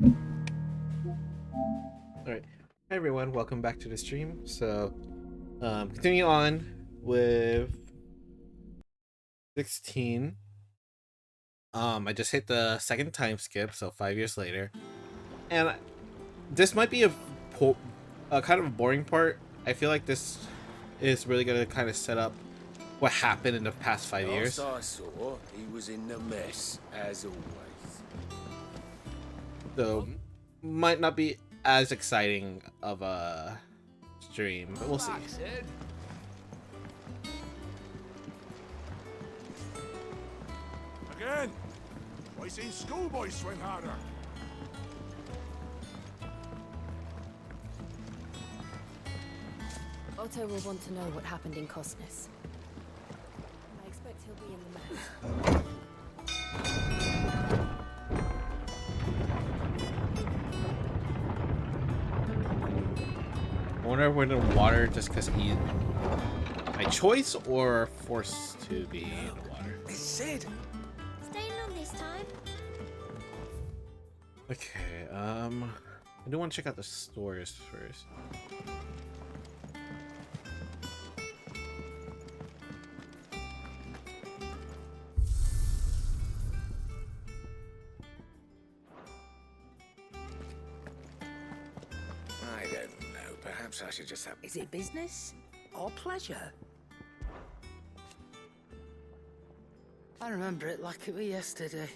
Alright. Hi everyone, welcome back to the stream. So, continuing on with 16. I just hit the second time skip, so 5 years later. And this might be a kind of a boring part. I feel like this is really going to kind of set up what happened in the past 5 years. Last I saw, he was in the mess, as always. So, might not be as exciting of a stream, but we'll see. Again? I seen schoolboys swing harder. Otto will want to know what happened in Cosness. I expect he'll be in the mess. I wonder if we're in the water just because he by choice or forced to be in the water. It's Sid. Staying long this time? Okay, I do want to check out the stores first. I don't know. Perhaps I should just have. Is it business or pleasure? I remember it like it was yesterday.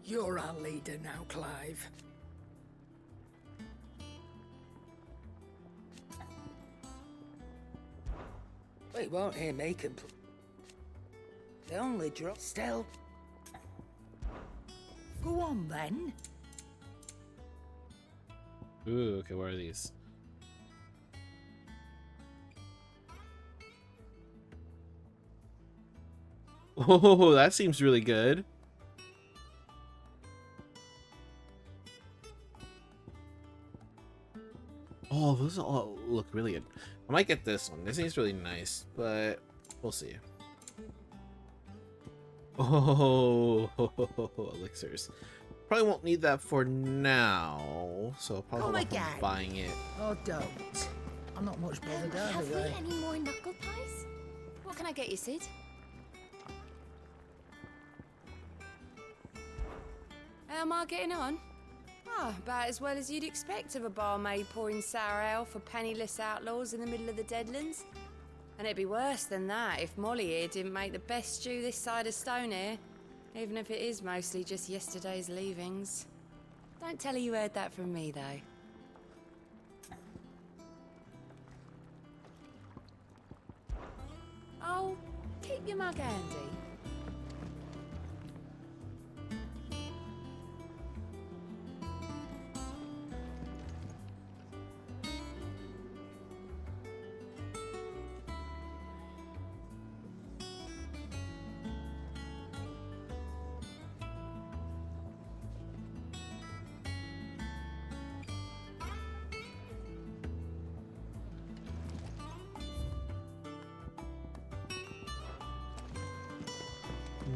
You're our leader now, Clive. We won't hear me complain. The only drop still. Go on then. Ooh, okay, what are these? Oh, that seems really good. Oh, those all look really good. I might get this one. This seems really nice, but we'll see. Oh, elixirs. Probably won't need that for now, so I'll probably Come hold off on again. buying it. Oh, don't. I'm not much bothered Have we either way. any more knuckle pies? What can I get you, Sid? How am I getting on? Ah, about as well as you'd expect of a barmaid pouring sour ale for penniless outlaws in the middle of the Deadlands. And it'd be worse than that if Molly here didn't make the best stew this side of Stone here, even if it is mostly just yesterday's leavings. Don't tell her you heard that from me, though. Oh, keep your mug handy.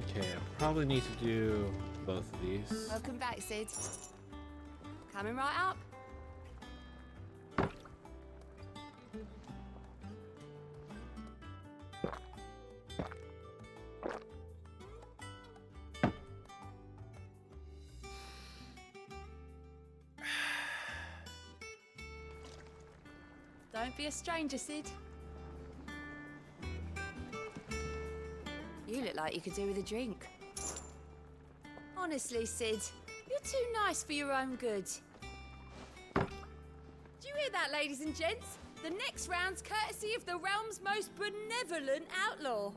Okay, I probably need to do both of these. Welcome back, Sid. Coming right up. Don't be a stranger, Sid. You look like you could do with a drink. Honestly, Sid, you're too nice for your own good. Do you hear that, ladies and gents? The next round's courtesy of the realm's most benevolent outlaw.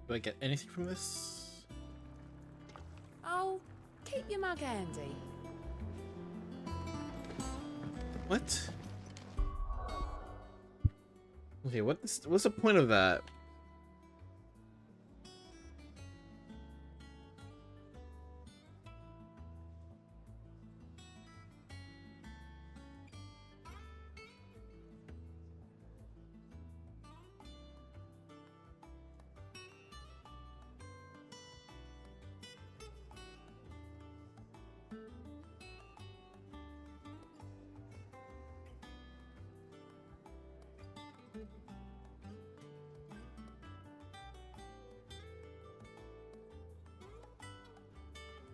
Do I get anything from this? Oh, keep your mug handy. What? Okay, what's the point of that?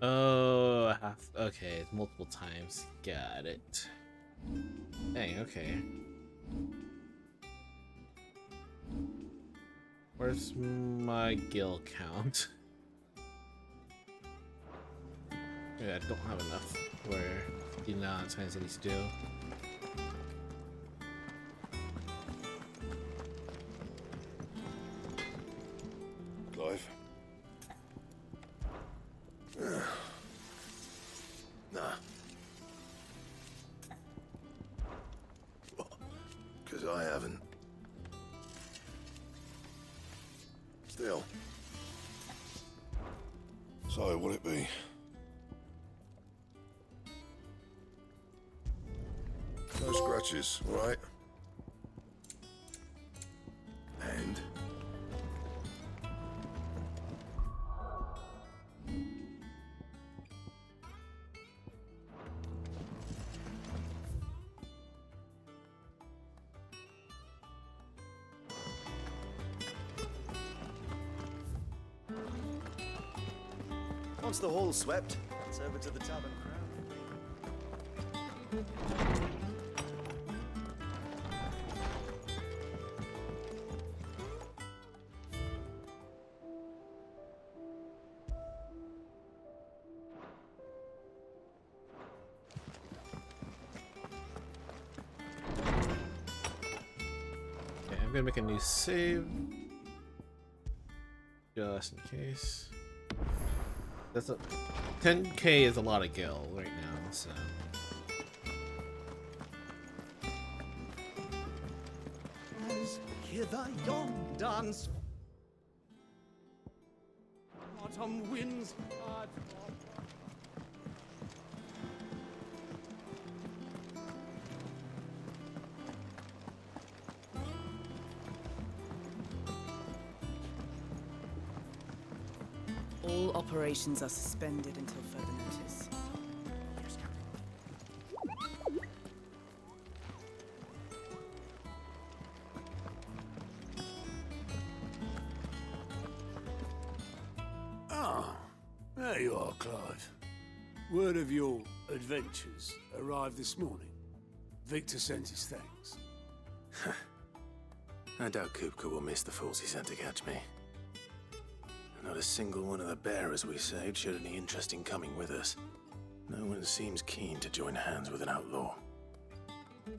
Oh, half. Okay, it's multiple times. Got it. Dang, okay. Where's my gil count? Yeah, I don't have enough where the amount of times it needs to do. Clive? Nah. Because I haven't. Still. So, what'll it be? No scratches, all right? And? Once the hall's swept, it's over to the tavern crowd. Okay, I'm gonna make a new save. Just in case. That's a 10k is a lot of gil right now, so As hither yon dance, autumn winds are All operations are suspended until further notice. Ah, there you are, Clive. Word of your adventures arrived this morning. Victor sent his thanks. I doubt Kupka will miss the fools he sent to catch me. Not a single one of the bearers we saved showed any interest in coming with us. No one seems keen to join hands with an outlaw.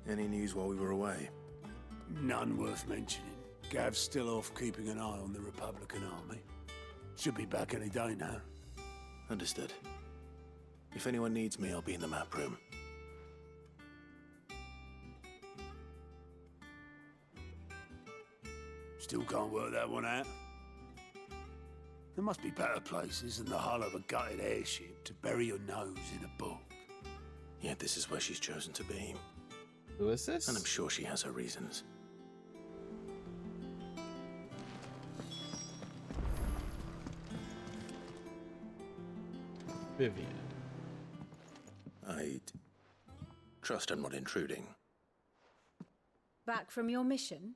Any news while we were away? None worth mentioning. Gav's still off keeping an eye on the Republican army. Should be back any day now. Understood. If anyone needs me, I'll be in the map room. Still can't work that one out. There must be better places than the hull of a gutted airship to bury your nose in a book. Yet this is where she's chosen to be. who is this? And I'm sure she has her reasons. Vivian. I'd trust I'm not intruding. Back from your mission?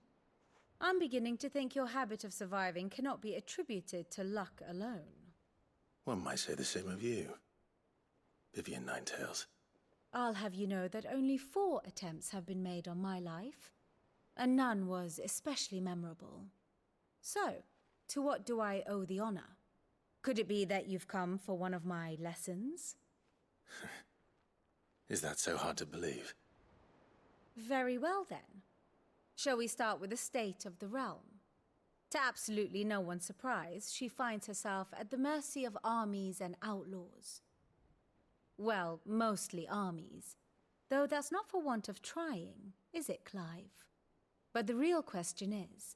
I'm beginning to think your habit of surviving cannot be attributed to luck alone. One might say the same of you, Vivian Ninetails. I'll have you know that only 4 attempts have been made on my life, and none was especially memorable. So, to what do I owe the honor? Could it be that you've come for one of my lessons? Is that so hard to believe? Very well then. Shall we start with the state of the realm? To absolutely no one's surprise, she finds herself at the mercy of armies and outlaws. Well, mostly armies. Though that's not for want of trying, is it, Clive? But the real question is,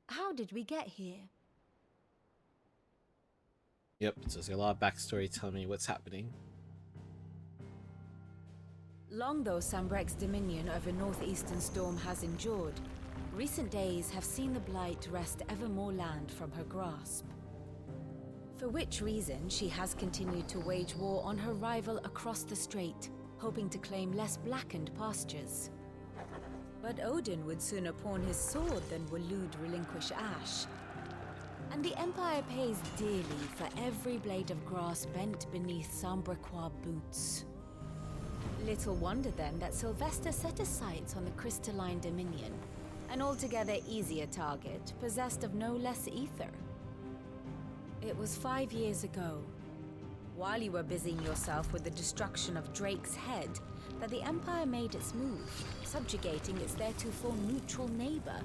how did we get here? Yep, so there's a lot of backstory telling me what's happening. Long though Sambrek's dominion over northeastern Storm has endured, recent days have seen the Blight wrest ever more land from her grasp. For which reason, she has continued to wage war on her rival across the strait, hoping to claim less blackened pastures. But Odin would sooner pawn his sword than Waloed relinquish Ash. And the Empire pays dearly for every blade of grass bent beneath Sambraquois boots. Little wonder then that Sylvester set his sights on the crystalline Dominion, an altogether easier target, possessed of no less ether. It was 5 years ago, while you were busying yourself with the destruction of Drake's head, that the Empire made its move, subjugating its theretofore neutral neighbor.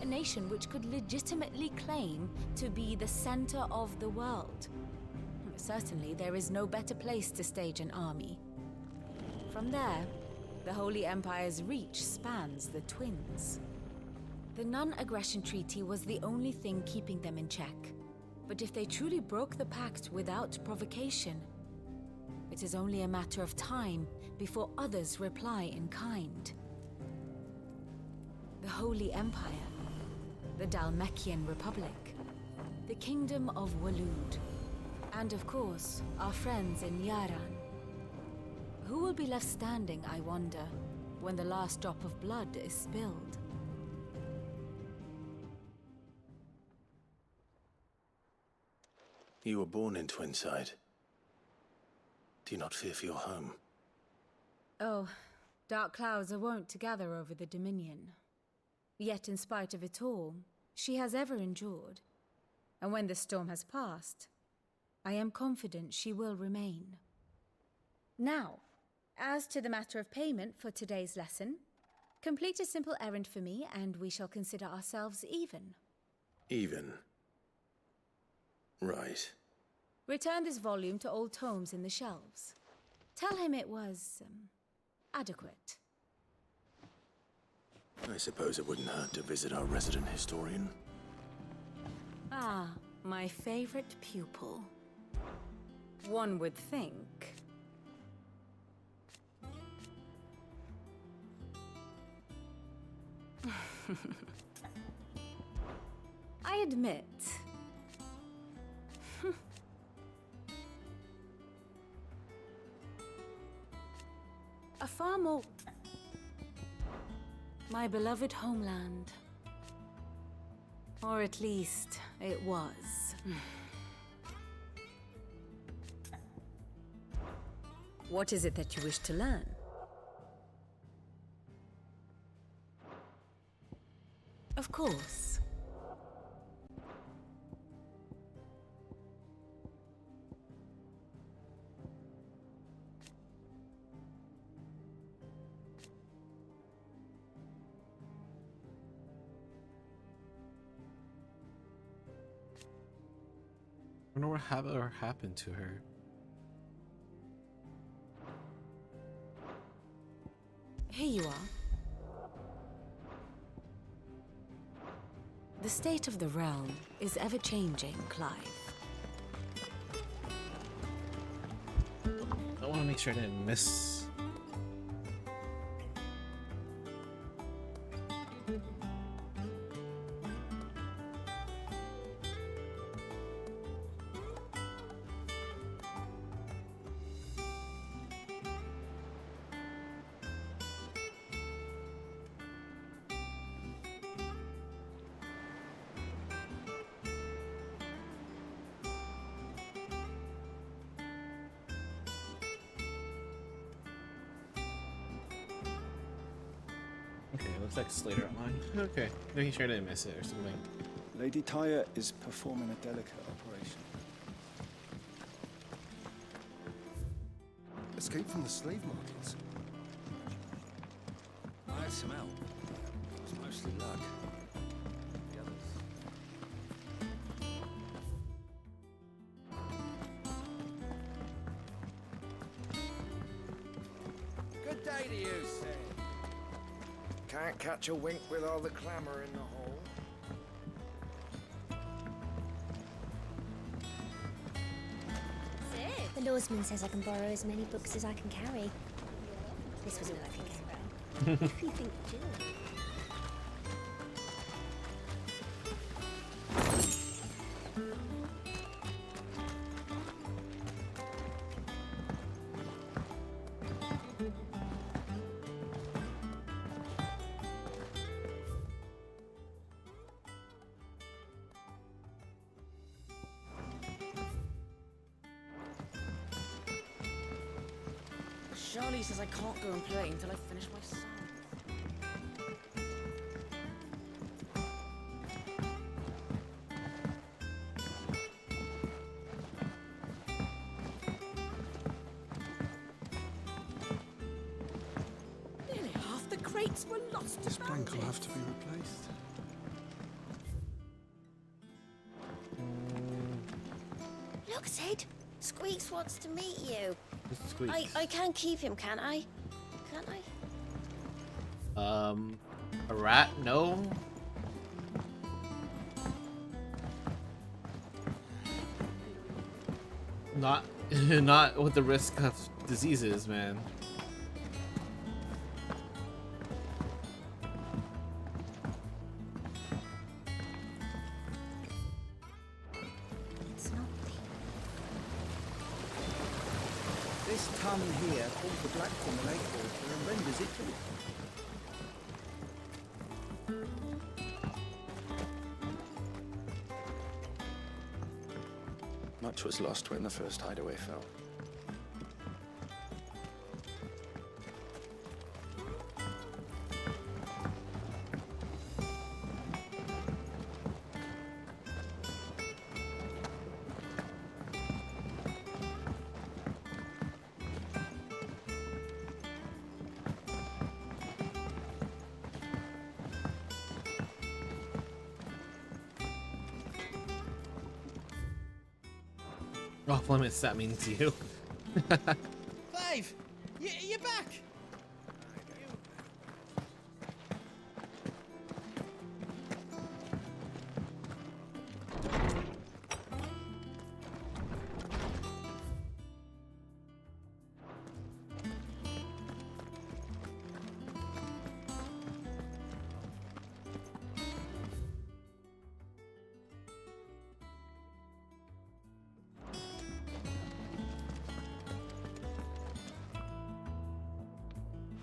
A nation which could legitimately claim to be the center of the world. Certainly, there is no better place to stage an army. From there, the Holy Empire's reach spans the Twins. The non-aggression treaty was the only thing keeping them in check. But if they truly broke the pact without provocation, it is only a matter of time before others reply in kind. The Holy Empire, the Dhalmekian Republic, the Kingdom of Waloed, and of course, our friends in Yaran. Who will be left standing, I wonder, when the last drop of blood is spilled? You were born in Twinside. Do you not fear for your home? Oh, dark clouds are wont to gather over the Dominion. Yet in spite of it all, she has ever endured. And when the storm has passed, I am confident she will remain. Now, as to the matter of payment for today's lesson, complete a simple errand for me and we shall consider ourselves even. Even? Right. Return this volume to old tomes in the shelves. Tell him it was, adequate. I suppose it wouldn't hurt to visit our resident historian. Ah, my favorite pupil. One would think. I admit. A far more... My beloved homeland. Or at least, it was. What is it that you wish to learn? Of course. I wonder what happened to her. Here you are. The state of the realm is ever-changing, Clive. I want to make sure I didn't miss. Okay, looks like Slater online. Okay, making sure I didn't miss it or something. Lady Tyre is performing a delicate operation. Escape from the slave markets. I had some help. It was mostly luck. The others. Good day to you, sir. Can't catch a wink with all the clamour in the hall. The lawsman says I can borrow as many books as I can carry. This was all I could carry. If you think Jill. Charlie says I can't go and play until I finish my song. Nearly half the crates were lost. This plank will have to be replaced. Look, Sid. Squeaks wants to meet you. It's Squeaks. I can keep him, can't I? Can't I? A rat? No. Not, not with the risk of diseases, man. It's not. This ton here pulls the black from the lake water and renders it drink. Much was lost when the first hideaway fell. Off limits, that means you. Clive, you're back.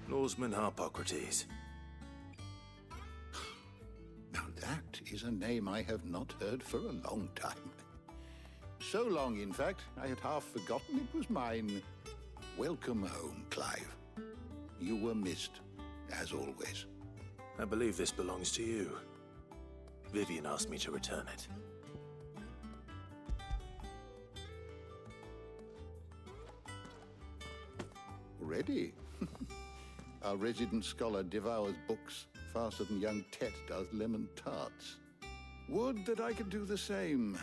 Lawsman Harpocrates. Now that is a name I have not heard for a long time. So long, in fact, I had half forgotten it was mine. Welcome home, Clive. You were missed, as always. I believe this belongs to you. Vivian asked me to return it. Ready? Our resident scholar devours books faster than young Tet does lemon tarts. Would that I could do the same,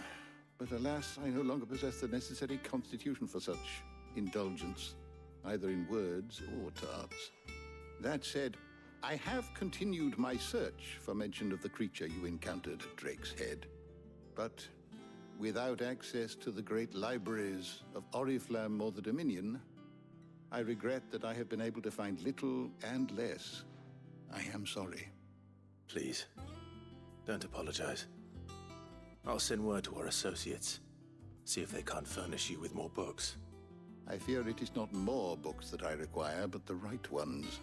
but alas, I no longer possess the necessary constitution for such indulgence, either in words or tarts. That said, I have continued my search for mention of the creature you encountered at Drake's Head, but without access to the great libraries of Oriflamme or the Dominion, I regret that I have been able to find little and less. I am sorry. Please, don't apologize. I'll send word to our associates. See if they can't furnish you with more books. I fear it is not more books that I require, but the right ones.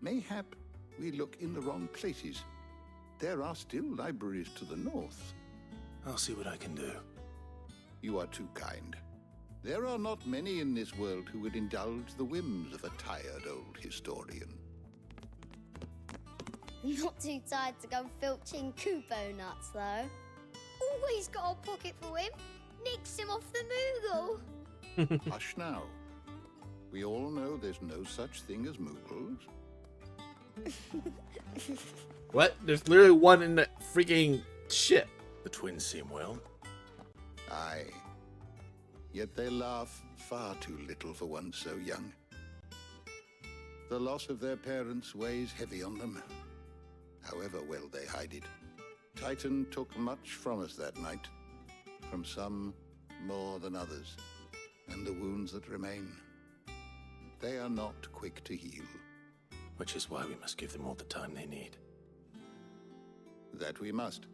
Mayhap we look in the wrong places. There are still libraries to the north. I'll see what I can do. You are too kind. There are not many in this world who would indulge the whims of a tired old historian. Not too tired to go filching Kupo nuts, though. Always got a pocket for him. Nicks him off the Moogle. Hush now. We all know there's no such thing as Moogles. What? There's literally one in the freaking ship. The twins seem well. Aye. Yet they laugh far too little for one so young. The loss of their parents weighs heavy on them, however well they hide it. Titan took much from us that night, from some more than others, and the wounds that remain, they are not quick to heal. Which is why we must give them all the time they need. That we must.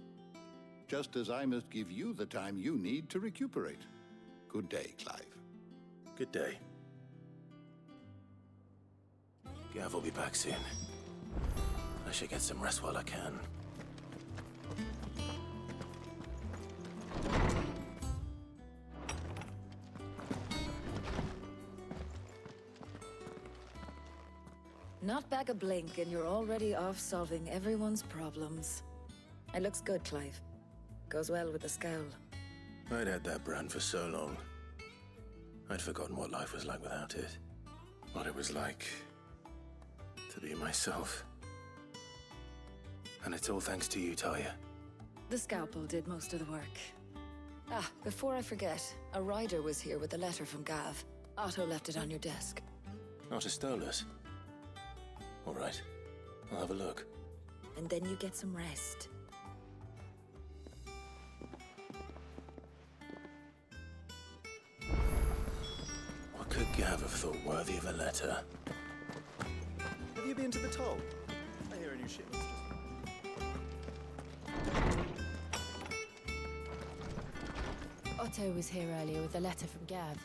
Just as I must give you the time you need to recuperate. Good day, Clive. Good day. Gav will be back soon. I should get some rest while I can. Not back a blink and you're already off solving everyone's problems. It looks good, Clive. Goes well with the scowl. I'd had that brand for so long. I'd forgotten what life was like without it. What it was like to be myself. And it's all thanks to you, Talia. The scalpel did most of the work. Ah, before I forget, a rider was here with a letter from Gav. Otto left it on your desk. Not a stolus. All right, I'll have a look. And then you get some rest. What could Gav have thought worthy of a letter? Have you been to the toll? I hear a new shipment's just... Otto was here earlier with a letter from Gav.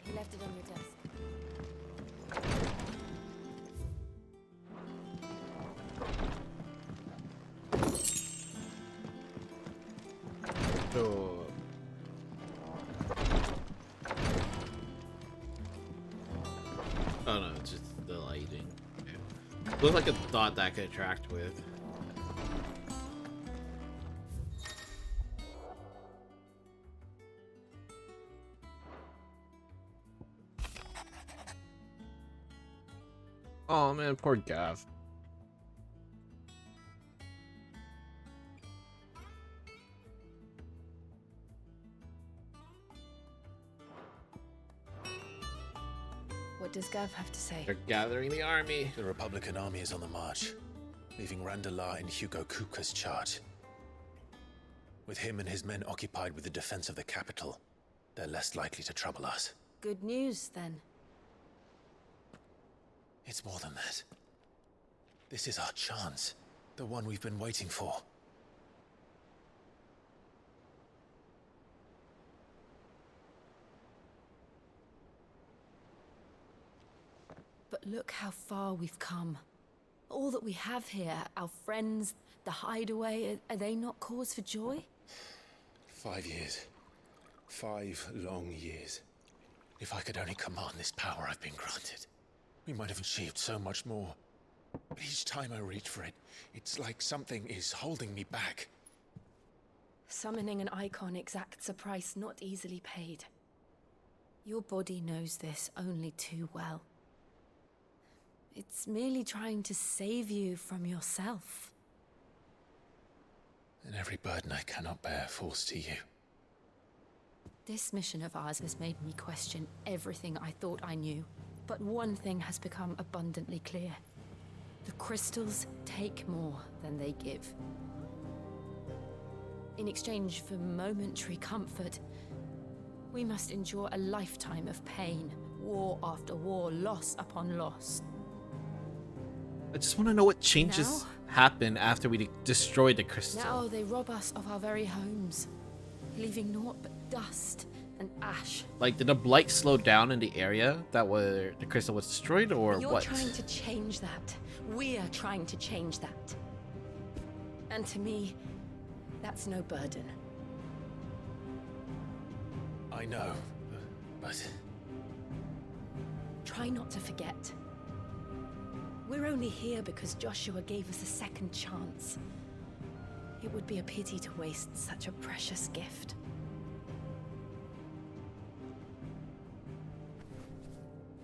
He left it on your desk. Oh. Oh no, it's just the lighting. Okay. Looks like a dot that I could interact with. Oh man, poor Gav. What does Gav have to say? They're gathering the army. The Republican army is on the march, leaving Randalar in Hugo Kupka's charge. With him and his men occupied with the defense of the capital, they're less likely to trouble us. Good news, then. It's more than that. This is our chance. The one we've been waiting for. But look how far we've come. All that we have here, our friends, the hideaway, are they not cause for joy? 5 years. 5 long years. If I could only command this power I've been granted, we might have achieved so much more. But each time I reach for it, it's like something is holding me back. Summoning an icon exacts a price not easily paid. Your body knows this only too well. It's merely trying to save you from yourself. And every burden I cannot bear falls to you. This mission of ours has made me question everything I thought I knew. But one thing has become abundantly clear. The crystals take more than they give. In exchange for momentary comfort, we must endure a lifetime of pain, war after war, loss upon loss. I just want to know what changes happen after we destroy the crystal. Now they rob us of our very homes, leaving naught but dust and ash. Like, did the blight slow down in the area that where the crystal was destroyed, or You're what? trying to change that. We're trying to change that. And to me, that's no burden. I know, but... Try not to forget. We're only here because Joshua gave us a second chance. It would be a pity to waste such a precious gift.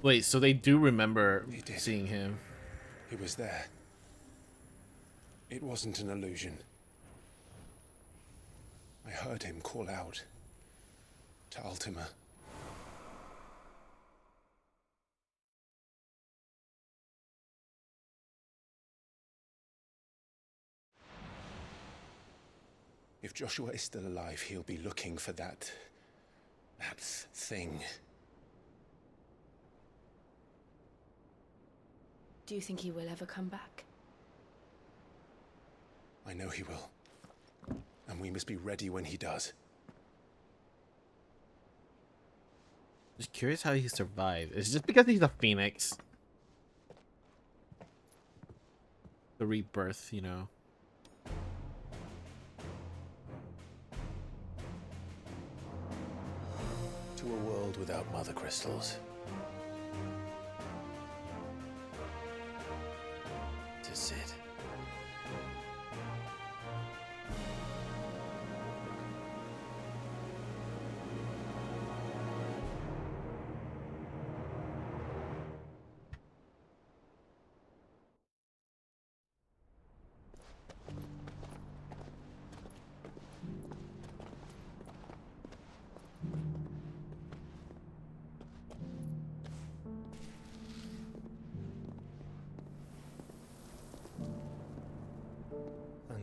Wait, so they do remember seeing him? He was there. It wasn't an illusion. I heard him call out to Ultima. If Joshua is still alive, he'll be looking for that thing. Do you think he will ever come back? I know he will. And we must be ready when he does. Just curious how he survived. It's just because he's a phoenix. The rebirth, you know. To a world without mother crystals.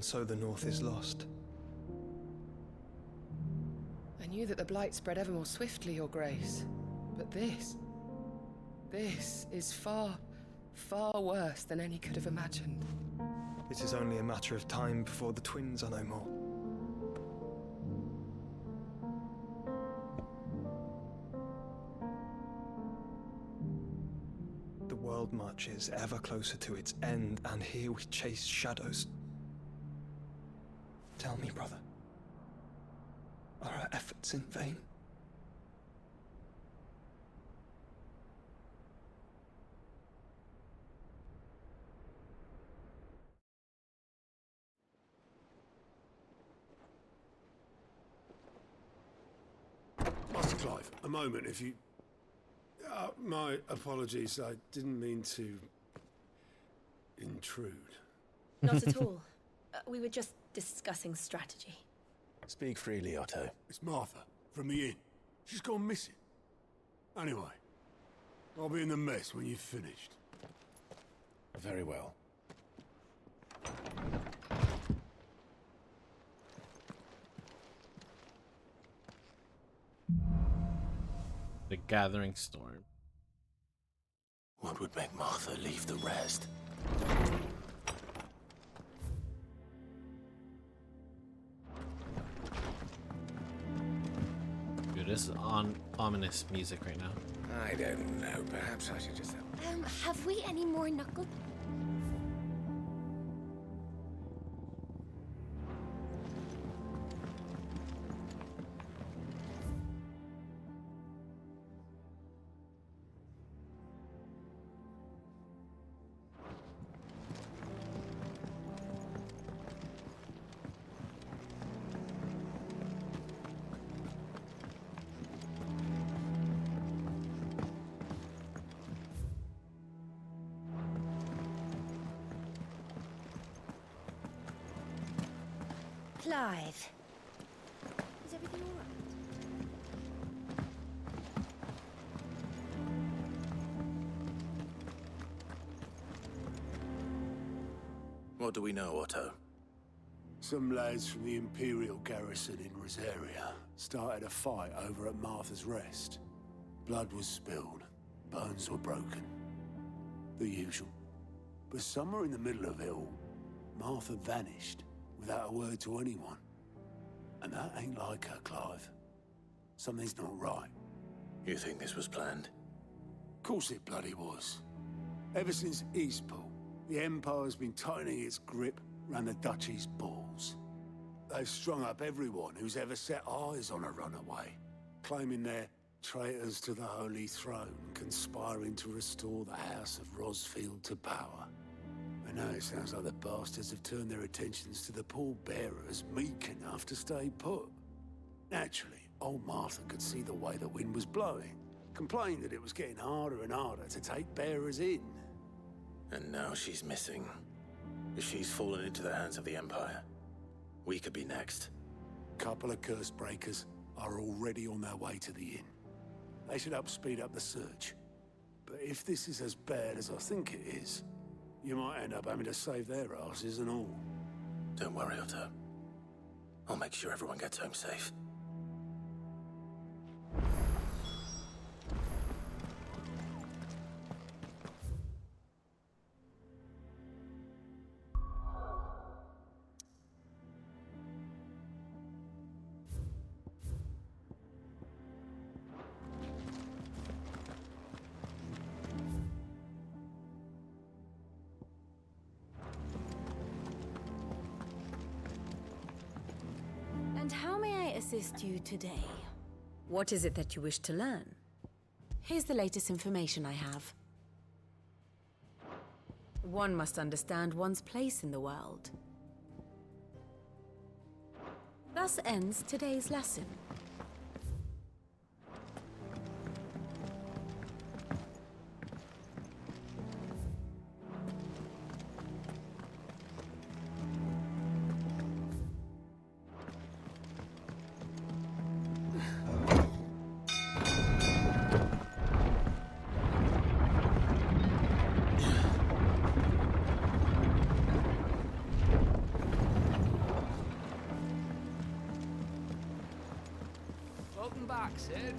And so the North is lost. I knew that the Blight spread ever more swiftly, Your Grace. But this is far, far worse than any could have imagined. It is only a matter of time before the twins are no more. The world marches ever closer to its end, and here we chase shadows. Tell me, brother, are our efforts in vain? Master Clive, a moment, if you... my apologies, I didn't mean to... intrude. Not at all. We were just discussing strategy. Speak freely, Otto. It's Martha, from the inn. She's gone missing. Anyway, I'll be in the mess when you've finished. Very well. The Gathering Storm. What would make Martha leave the rest? Dude, this is ominous music right now. I don't know. Perhaps I should just... Have we any more knuckle? Clive. Is everything all right? What do we know, Otto? Some lads from the Imperial garrison in Rosaria started a fight over at Martha's Rest. Blood was spilled, bones were broken. The usual. But somewhere in the middle of it all, Martha vanished without a word to anyone. And that ain't like her, Clive. Something's not right. You think this was planned? Course it bloody was. Ever since Eastpool, the Empire's been tightening its grip round the Duchy's balls. They've strung up everyone who's ever set eyes on a runaway, claiming they're traitors to the Holy Throne, conspiring to restore the House of Rosfield to power. And now it sounds like the bastards have turned their attentions to the pallbearers meek enough to stay put. Naturally, old Martha could see the way the wind was blowing, complained that it was getting harder and harder to take bearers in. And now she's missing. If she's fallen into the hands of the Empire, we could be next. Couple of curse breakers are already on their way to the inn. They should help speed up the search. But if this is as bad as I think it is, you might end up having to save their asses and all. Don't worry, Otto. I'll make sure everyone gets home safe. And how may I assist you today? What is it that you wish to learn? Here's the latest information I have. One must understand one's place in the world. Thus ends today's lesson. Welcome back, Sid.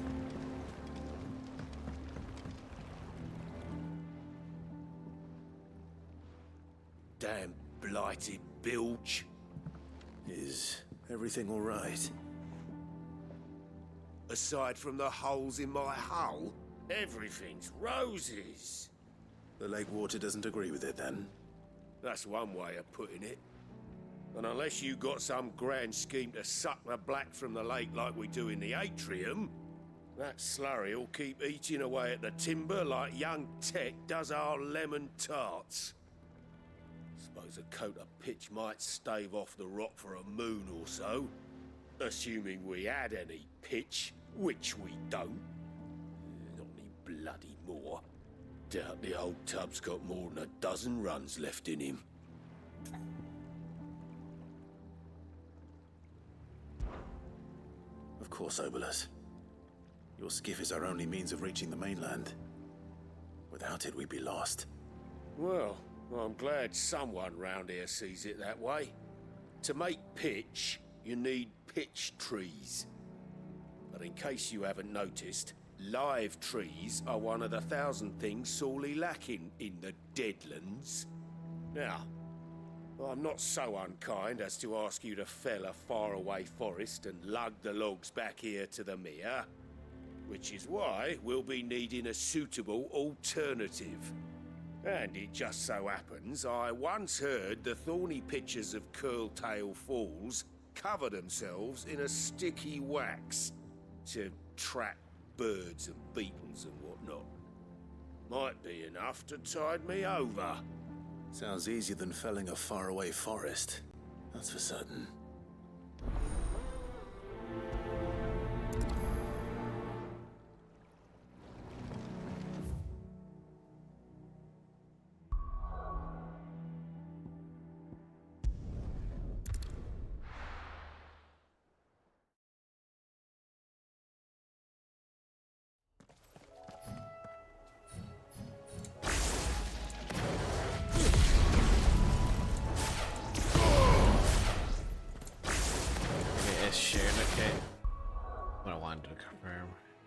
Damn blighted bilge. Is everything all right? Aside from the holes in my hull, everything's roses. The lake water doesn't agree with it, then? That's one way of putting it. And unless you got some grand scheme to suck the black from the lake like we do in the atrium, that slurry will keep eating away at the timber like young Tech does our lemon tarts. Suppose a coat of pitch might stave off the rot for a moon or so, assuming we had any pitch, which we don't. Not any bloody more. Doubt the old tub's got more than a dozen runs left in him. Of course, Obolus. Your skiff is our only means of reaching the mainland. Without it, we'd be lost. Well, I'm glad someone round here sees it that way. To make pitch, you need pitch trees. But in case you haven't noticed, live trees are one of the 1,000 things sorely lacking in the Deadlands. Now, I'm not so unkind as to ask you to fell a faraway forest and lug the logs back here to the mere, which is why we'll be needing a suitable alternative. And it just so happens I once heard the thorny pitchers of Curltail Falls cover themselves in a sticky wax to trap birds and beetles and whatnot. Might be enough to tide me over. Sounds easier than felling a faraway forest. That's for certain.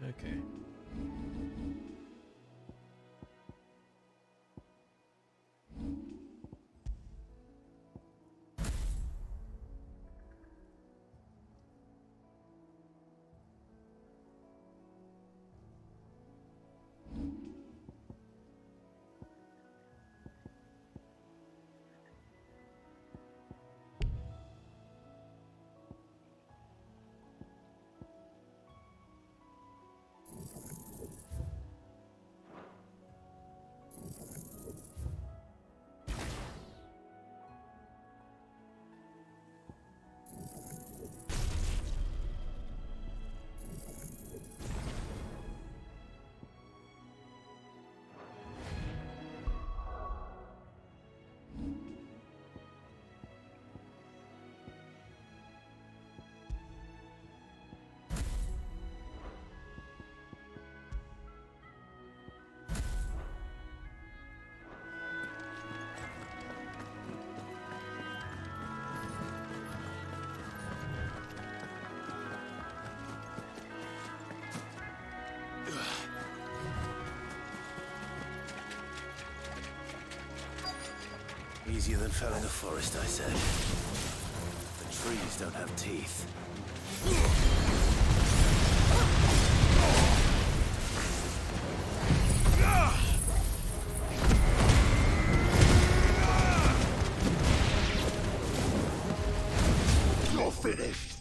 Okay. Easier than felling a forest, I said. The trees don't have teeth. You're finished.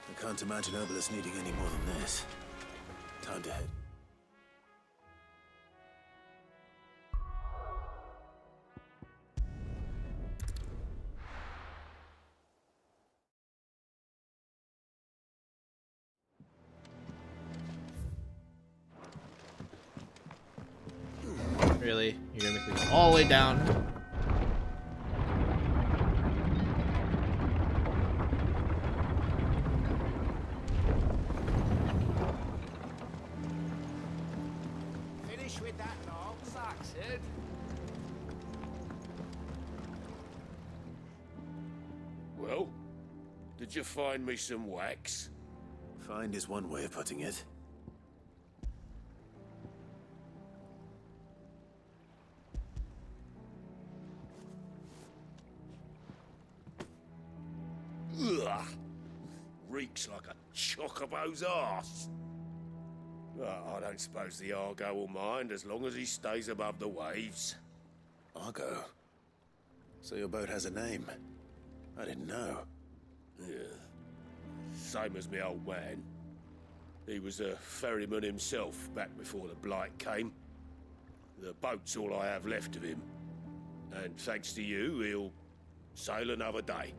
I can't imagine Obolus needing any more than this. Time to head. Really? You're gonna make me go all the way down? Well, did you find me some wax? Find is one way of putting it. Ugh. Reeks like a chocobo's arse. Well, I don't suppose the Argo will mind as long as he stays above the waves. Argo? So your boat has a name? I didn't know. Yeah. Same as me old man. He was a ferryman himself back before the Blight came. The boat's all I have left of him. And thanks to you, he'll sail another day.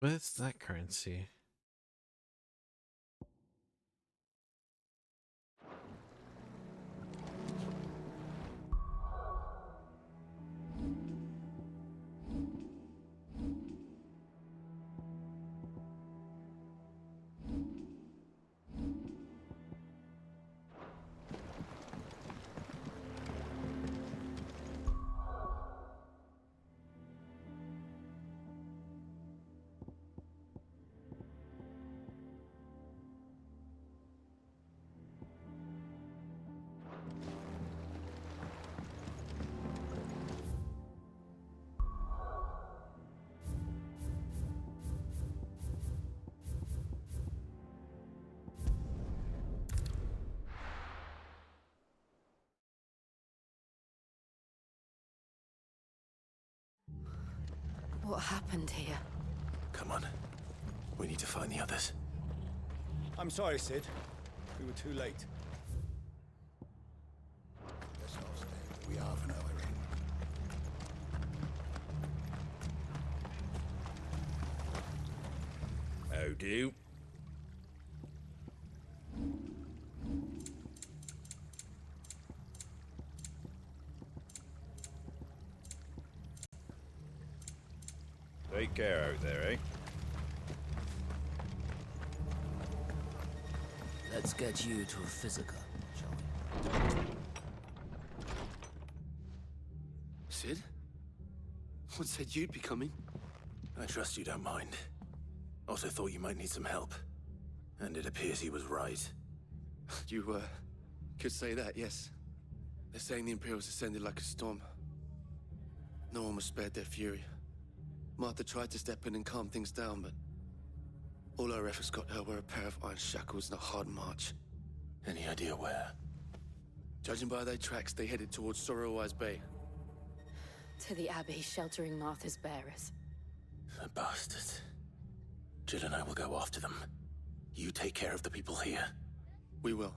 What's that currency? What happened here? Come on. We need to find the others. I'm sorry, Sid. We were too late. Let's not stay. We half an hour in. How do? Take care out there, eh? Let's get you to a physical, shall we? Sid? What said you'd be coming? I trust you don't mind. Also thought you might need some help. And it appears he was right. You, could say that, yes. They're saying the Imperials ascended like a storm. No one was spared their fury. Martha tried to step in and calm things down, but all our efforts got her were a pair of iron shackles and a hard march. Any idea where? Judging by their tracks, they headed towards Sorrowwise Bay. To the Abbey, sheltering Martha's bearers. The bastards. Jill and I will go after them. You take care of the people here. We will.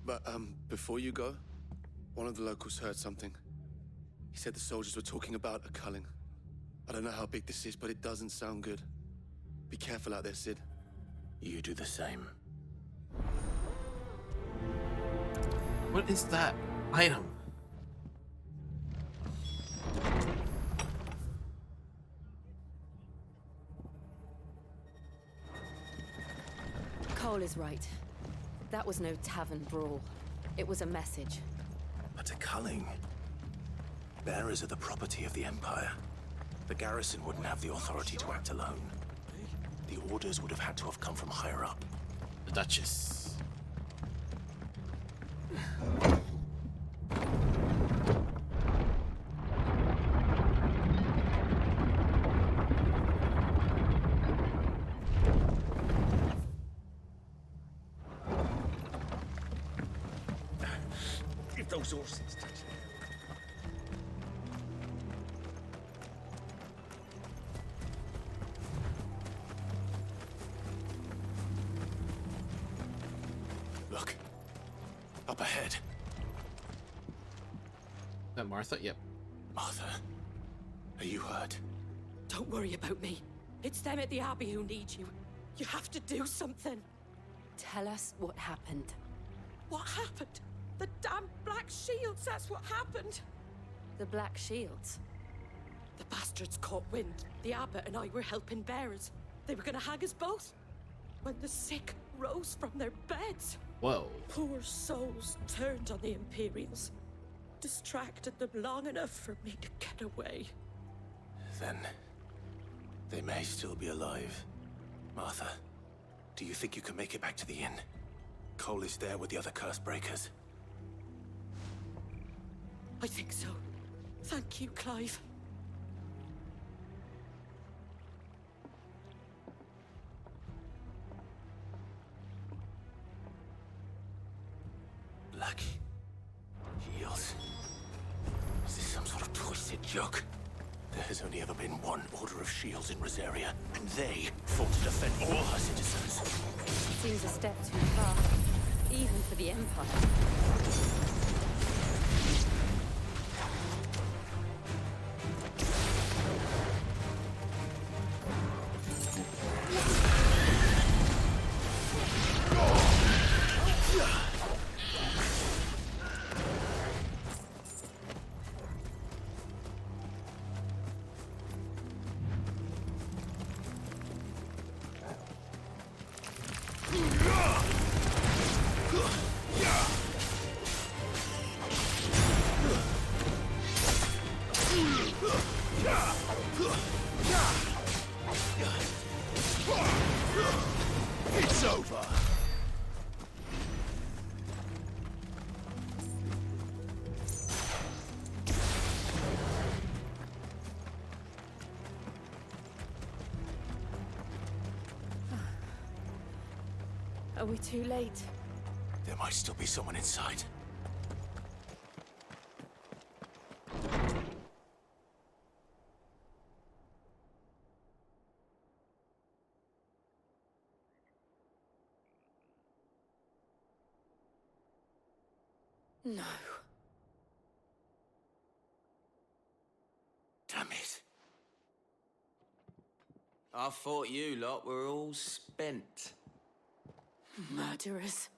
But, before you go, one of the locals heard something. He said the soldiers were talking about a culling. I don't know how big this is, but it doesn't sound good. Be careful out there, Sid. You do the same. What is that item? Cole is right. That was no tavern brawl. It was a message. But a culling. Bearers are the property of the Empire. The garrison wouldn't have the authority to act alone. The orders would have had to have come from higher up. The Duchess. If those horses touch it. Look. Up ahead. Is that Martha? Yep. Martha. Are you hurt? Don't worry about me. It's them at the Abbey who need you. You have to do something. Tell us what happened. What happened? The damn Black Shields, that's what happened. The Black Shields? The bastards caught wind. The abbot and I were helping bearers. They were gonna hang us both. When the sick rose from their beds. Whoa. Poor souls turned on the Imperials. Distracted them long enough for me to get away. Then they may still be alive. Martha, do you think you can make it back to the inn? Cole is there with the other curse breakers. I think so. Thank you, Clive. Black heels. Is this some sort of twisted joke? There has only ever been one Order of Shields in Rosaria, and they fought to defend all her citizens. Seems a step too far, even for the Empire. It's over. Are we too late? There might still be someone inside. No. Damn it. I thought you lot were all spent. Murderers.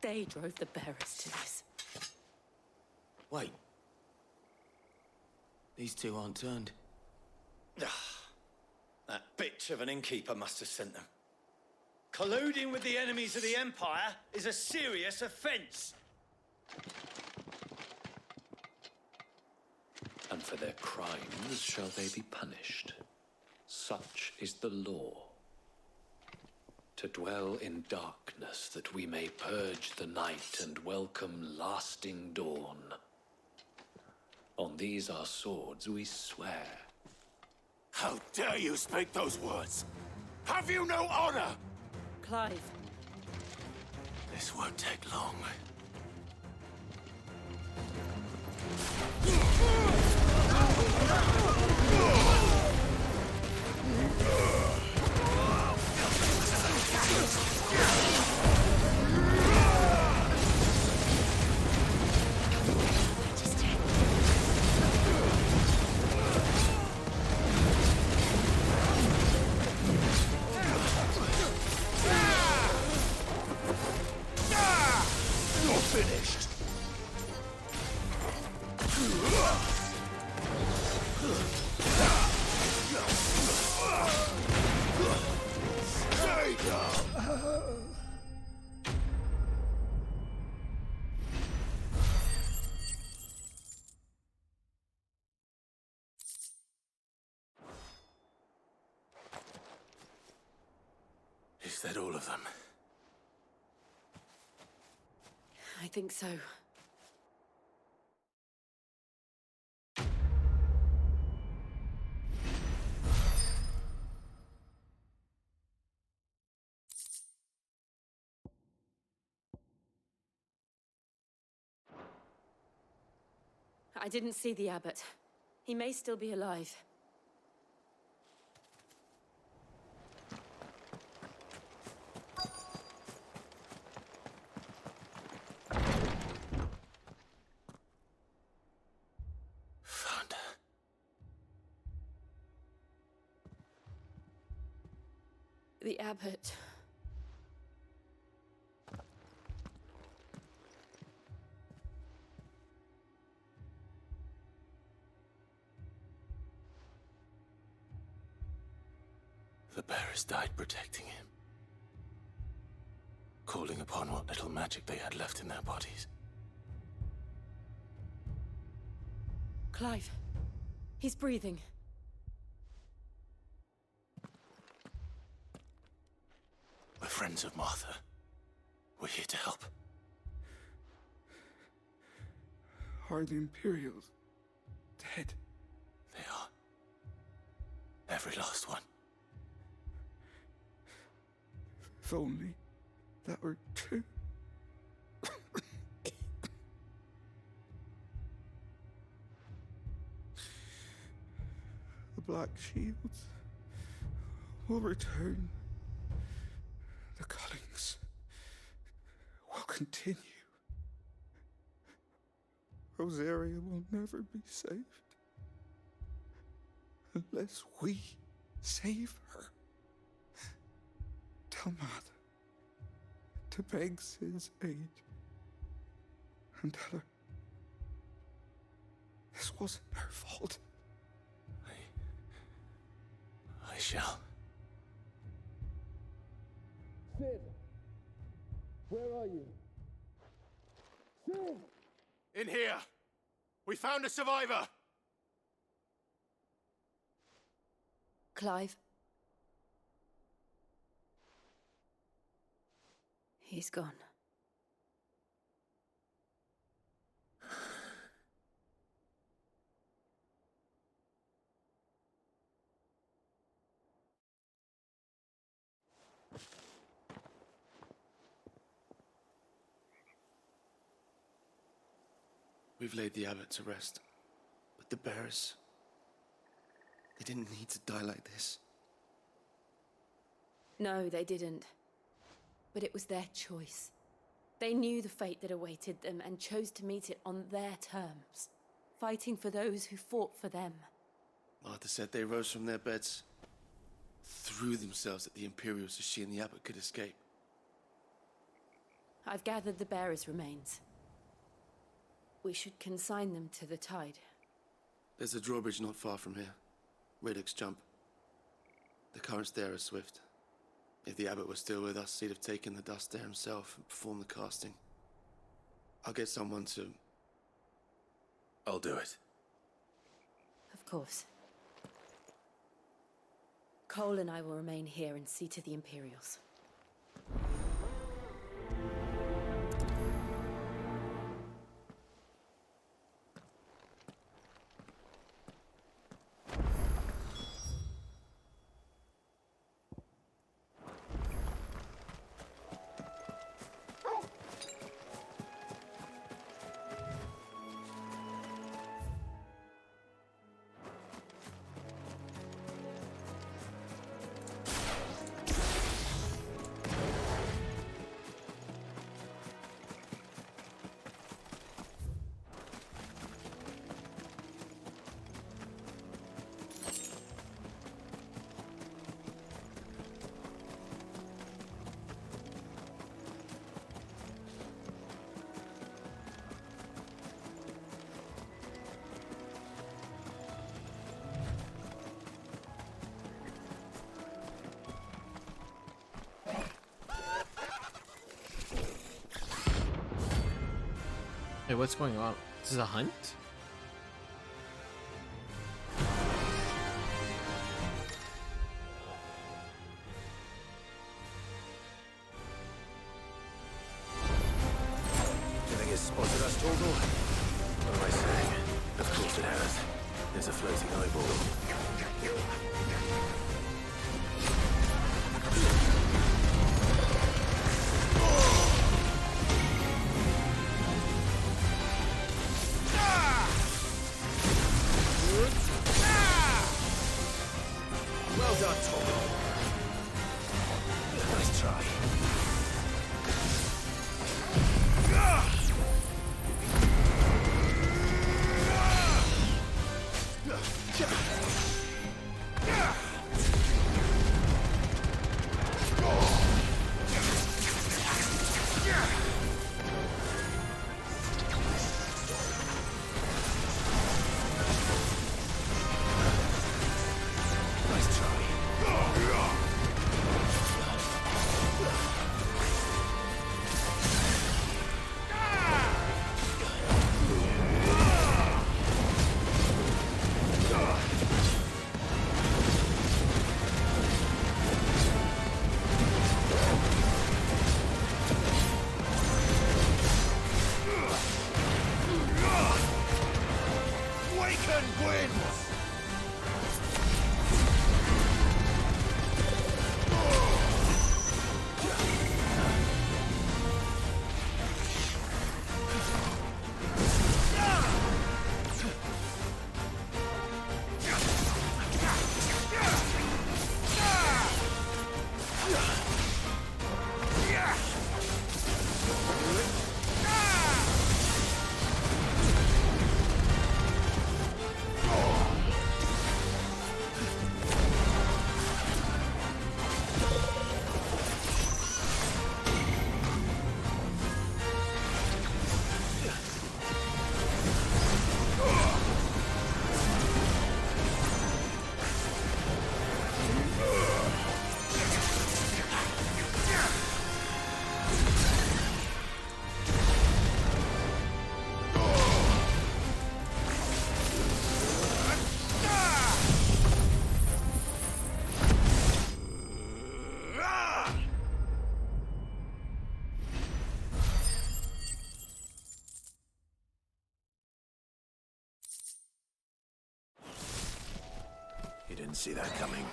They drove the bearers to this. Wait. These two aren't turned. That bitch of an innkeeper must have sent them. Colluding with the enemies of the Empire is a serious offense. And for their crimes shall they be punished. Such is the law. To dwell in darkness that we may purge the night and welcome lasting dawn. On these our swords we swear. How dare you speak those words? Have you no honor? Clive. This won't take long. You're finished. Stay down. Is that all of them? I think so. I didn't see the abbot. He may still be alive. Found her. The abbot. The bearers died protecting him. calling upon what little magic they had left in their bodies. Clive. He's breathing. We're friends of Martha. We're here to help. Are the Imperials dead? They are. Every last one. If only that were true. The Black Shields will return. The cuttings will continue. Rosaria will never be saved unless we save her. Tell Mother to beg his aid and tell her this wasn't her fault. I shall. Sid! Where are you? Sid! In here! We found a survivor! Clive. He's gone. We've laid the abbot to rest. But the bearers... they didn't need to die like this. No, they didn't. But it was their choice. They knew the fate that awaited them and chose to meet it on their terms, fighting for those who fought for them. Martha said they rose from their beds, threw themselves at the Imperials so she and the abbot could escape. I've gathered the bearers' remains. We should consign them to the tide. There's a drawbridge not far from here. Radix jump. The currents there are swift. If the abbot was still with us, he'd have taken the dust there himself and performed the casting. I'll get someone to... I'll do it. Of course. Cole and I will remain here and see to the Imperials. Hey, what's going on? This is a hunt? Do you think it's spotted us, Torgal? What am I saying? Of course it has. There's a floating eyeball. Well done, Torgal. Nice try. Nice try. Didn't see that coming.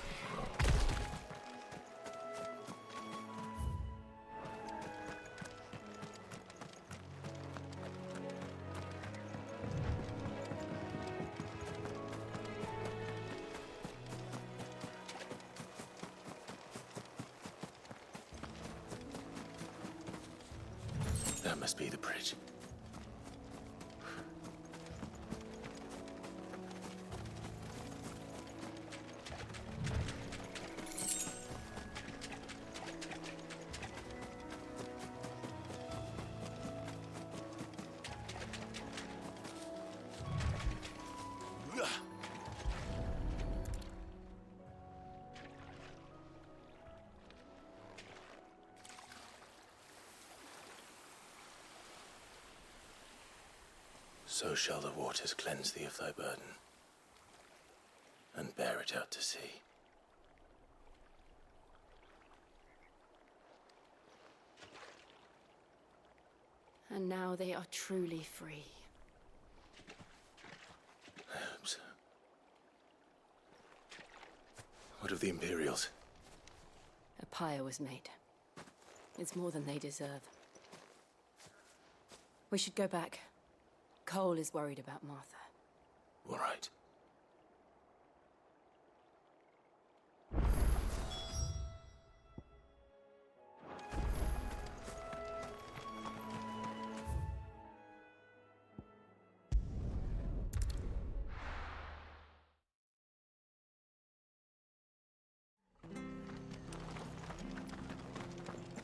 That must be the bridge. So shall the waters cleanse thee of thy burden, and bear it out to sea. And now they are truly free. I hope so. What of the Imperials? A pyre was made. It's more than they deserve. We should go back. Cole is worried about Martha. All right.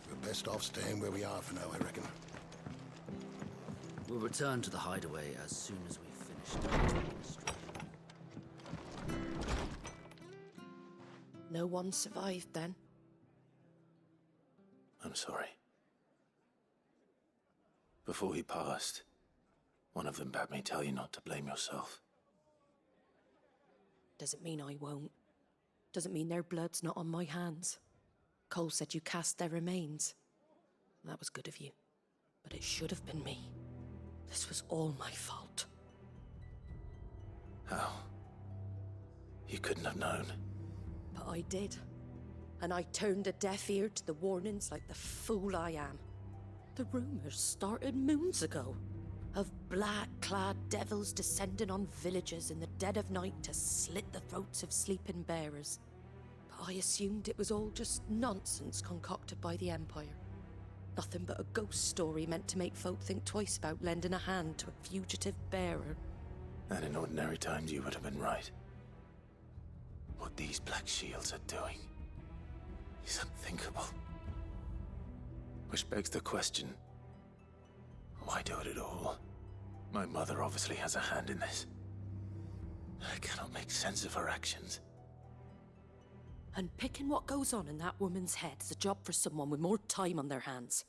We're best off staying where we are for now, I reckon. We'll return to the hideaway as soon as we've finished our demonstration. No one survived then? I'm sorry. Before he passed, one of them bade me tell you not to blame yourself. Doesn't mean I won't. Doesn't mean their blood's not on my hands. Cole said you cast their remains. That was good of you. But it should have been me. This was all my fault. How? You couldn't have known. But I did. And I turned a deaf ear to the warnings like the fool I am. The rumors started moons ago. Of black-clad devils descending on villages in the dead of night to slit the throats of sleeping bearers. But I assumed it was all just nonsense concocted by the Empire. Nothing but a ghost story meant to make folk think twice about lending a hand to a fugitive bearer. And in ordinary times you would have been right. What these Black Shields are doing is unthinkable. Which begs the question, why do it at all? My mother obviously has a hand in this. I cannot make sense of her actions. And picking what goes on in that woman's head is a job for someone with more time on their hands.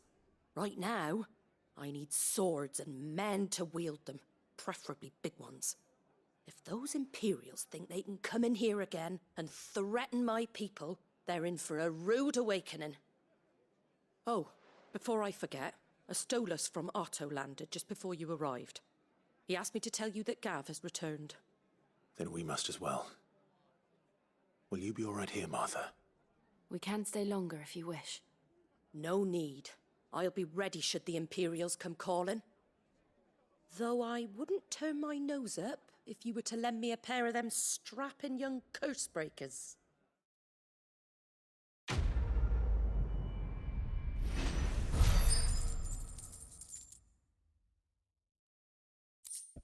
Right now, I need swords and men to wield them, preferably big ones. If those Imperials think they can come in here again and threaten my people, they're in for a rude awakening. Oh, before I forget, a Stolas from Otto landed just before you arrived. He asked me to tell you that Gav has returned. Then we must as well. Will you be all right here, Martha? We can stay longer if you wish. No need. I'll be ready should the Imperials come calling. Though I wouldn't turn my nose up if you were to lend me a pair of them strapping young curse breakers.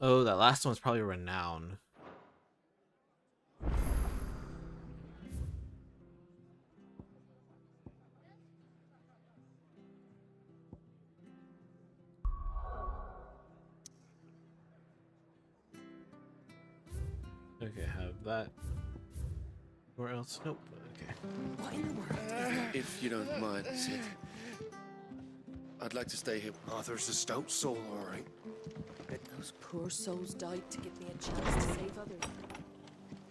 Oh, that last one's probably renowned. Okay, have that. Where else? Nope. Okay. What in the world? If you don't mind, Sid. I'd like to stay here. Arthur's a stout soul, all right. Those poor souls died to give me a chance to save others.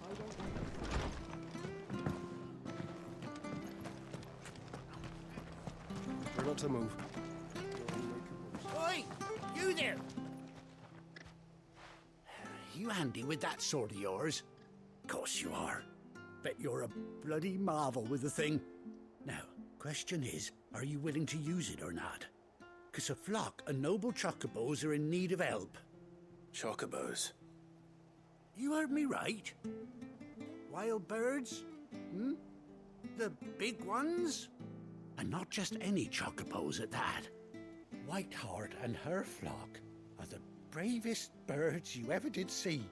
I won't We're not to move. Oi! You there! You handy with that sword of yours? Course you are. bet you're a bloody marvel with the thing. Now, question is, are you willing to use it or not? 'Cause a flock of noble chocobos are in need of help. Chocobos? You heard me right. Wild birds? Hmm? The big ones? And not just any chocobos at that. Whiteheart and her flock are the bravest birds you ever did see.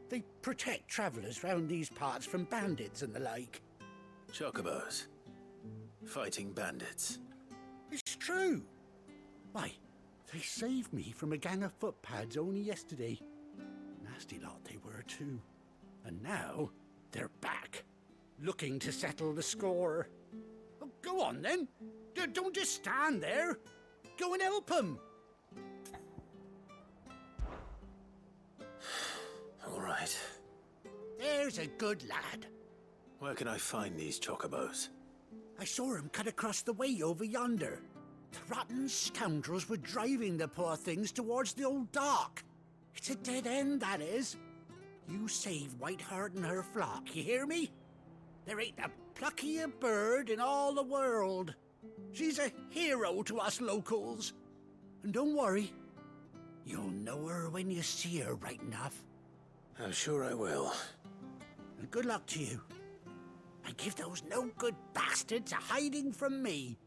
They protect travellers round these parts from bandits and the like. Chocobos? Fighting bandits? It's true. Why, they saved me from a gang of footpads only yesterday. Nasty lot they were too. And now they're back, looking to settle the score. Well, go on then. Don't just stand there. Go and help them. All right. There's a good lad. Where can I find these chocobos? I saw him cut across the way over yonder. The rotten scoundrels were driving the poor things towards the old dock. It's a dead end, that is. You save Whiteheart and her flock, you hear me? There ain't a pluckier bird in all the world. She's a hero to us locals. And don't worry, you'll know her when you see her right enough. I'm sure I will. And good luck to you. And give those no-good bastards a hiding from me.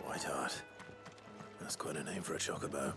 Whiteheart. That's quite a name for a chocobo.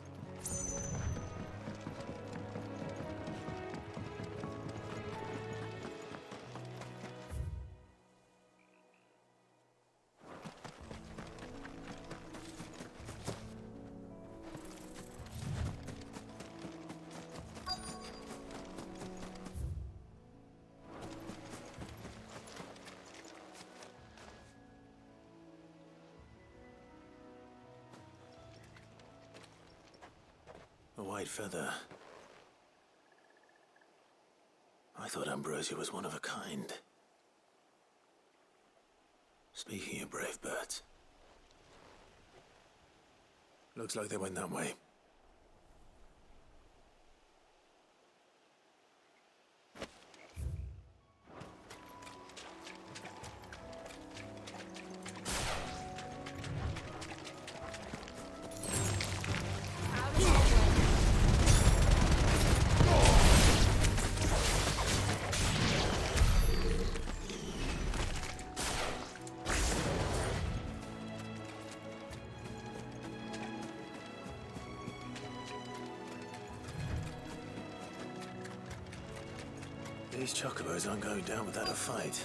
A white feather. I thought Ambrosia was one of a kind. Speaking of brave birds. Looks like they went that way. These chocobos aren't going down without a fight.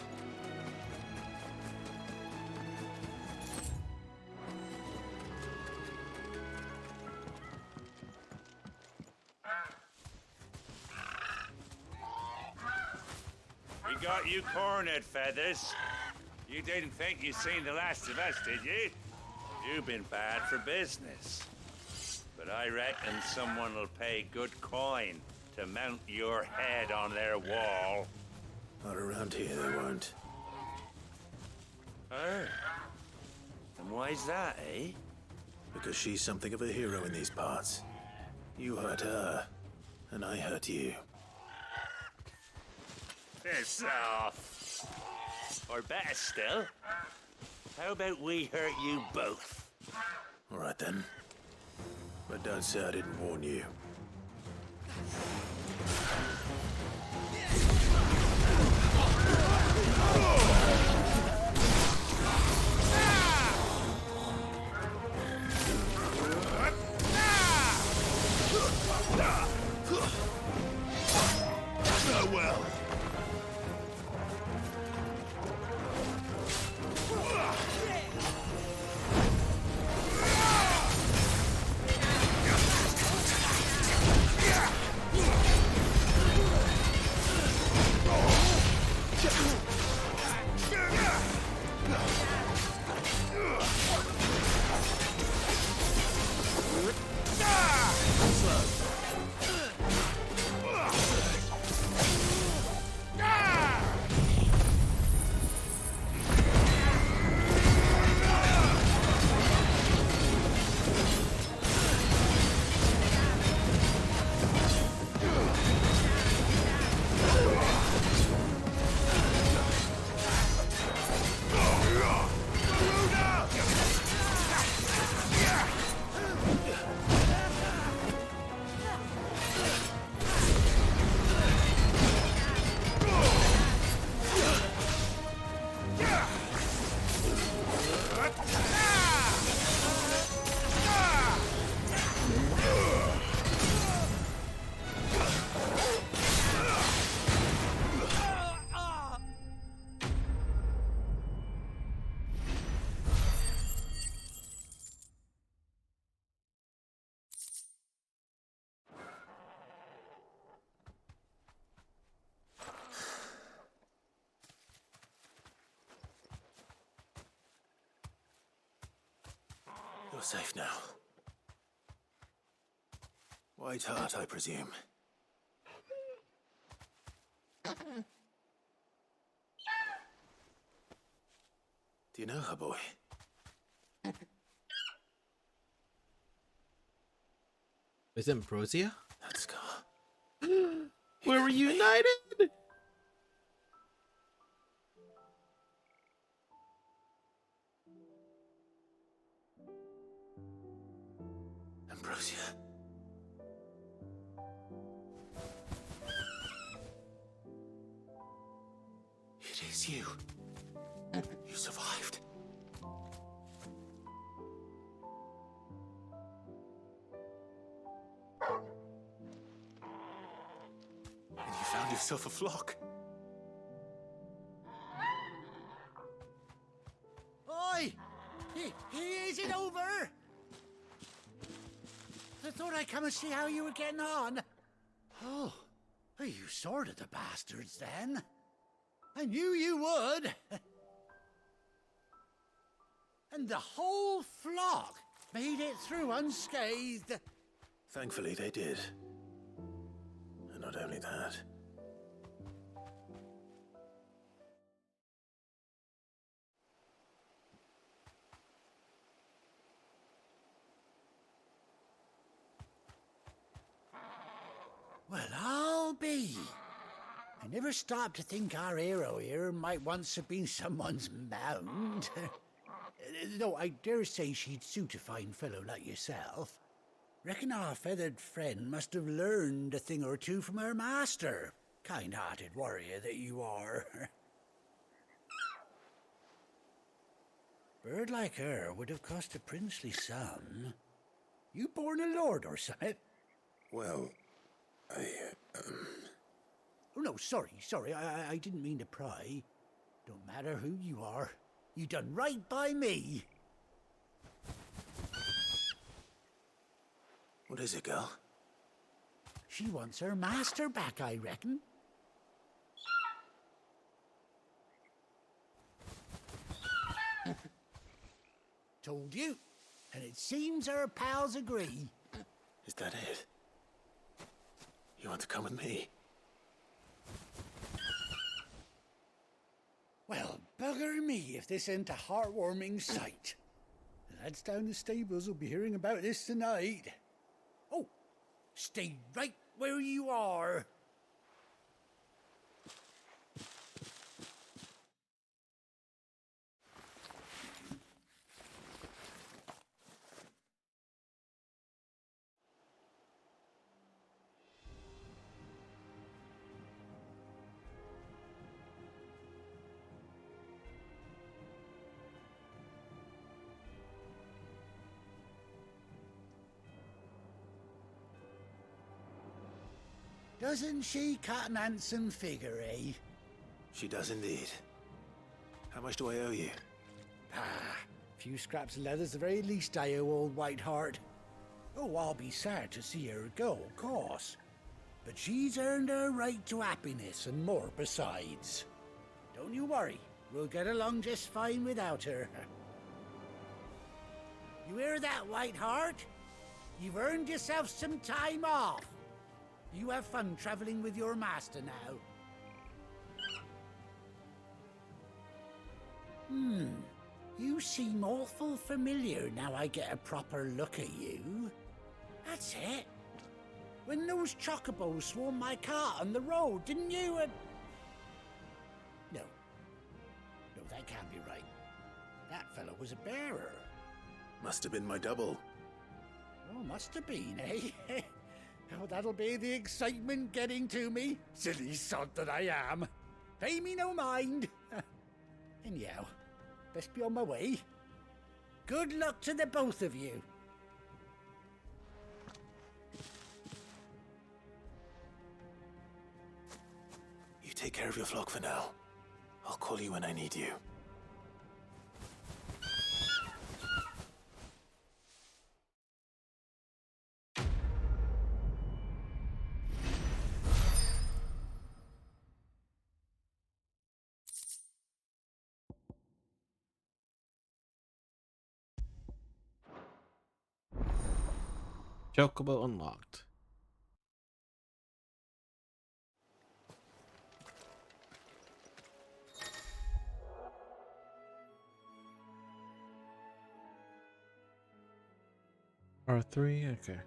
We got you cornered, Feathers. You didn't think you'd seen the last of us, did you? You've been bad for business. But I reckon someone will pay good coin to mount your head on their wall. Not around here, they won't. Oh. And why's that, eh? Because she's something of a hero in these parts. You hurt her, and I hurt you. Piss off. Or better still, how about we hurt you both? All right then. But don't say I didn't warn you. Farewell. safe now. White Hart, I presume. Do you know her, boy? Is it Ambrosia? That scar. We're reunited! Ambrosia. It is you. You survived. And you found yourself a flock. Oi! Is it over? I thought I'd come and see how you were getting on. Oh, you sorted the bastards then. I knew you would. And the whole flock made it through unscathed. Thankfully, they did. And not only that. Well, I'll be. I never stopped to think our hero here might once have been someone's mount. Though I dare say she'd suit a fine fellow like yourself. Reckon our feathered friend must have learned a thing or two from her master. Kind-hearted warrior that you are. Bird like her would have cost a princely sum. You born a lord or something? Well, Oh, no, sorry. I didn't mean to pry. Don't matter who you are. You done right by me. What is it, girl? She wants her master back, I reckon. Told you. And it seems her pals agree. Is that it? You want to come with me? Well, bugger me if this ain't a heartwarming sight. The lads down the stables will be hearing about this tonight. Oh, stay right where you are. Doesn't she cut an handsome figure, eh? She does indeed. How much do I owe you? A few scraps of leather's the very least I owe old White Hart. Oh, I'll be sad to see her go, of course. But she's earned her right to happiness and more besides. Don't you worry, we'll get along just fine without her. You hear that, White Hart? You've earned yourself some time off. You have fun traveling with your master now. You seem awful familiar now I get a proper look at you. That's it. When those chocobos swarmed my cart on the road, didn't you? No, that can't be right. That fellow was a bearer. Must have been my double. Oh, must have been, eh? Oh, that'll be the excitement getting to me. Silly sod that I am. Pay me no mind. Anyhow, best be on my way. Good luck to the both of you. You take care of your flock for now. I'll call you when I need you. Chocobo unlocked. R3, okay.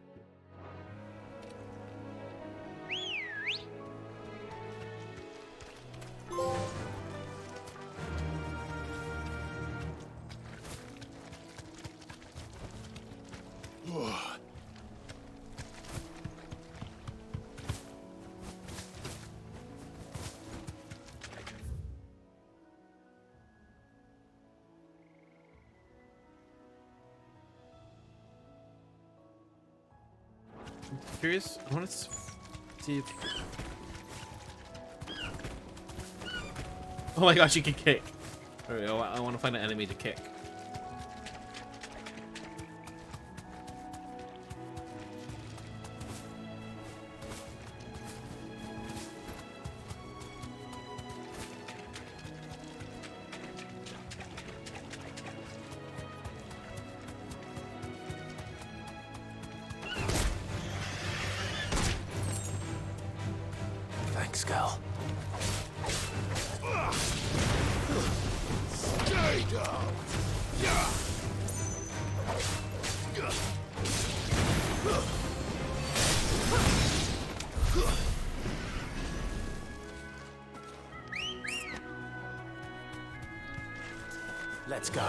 Curious. I want to see if. Oh my gosh, you can kick. There we go. I want to find an enemy to kick. Thanks, Gal. Stay down! Yeah! Let's go.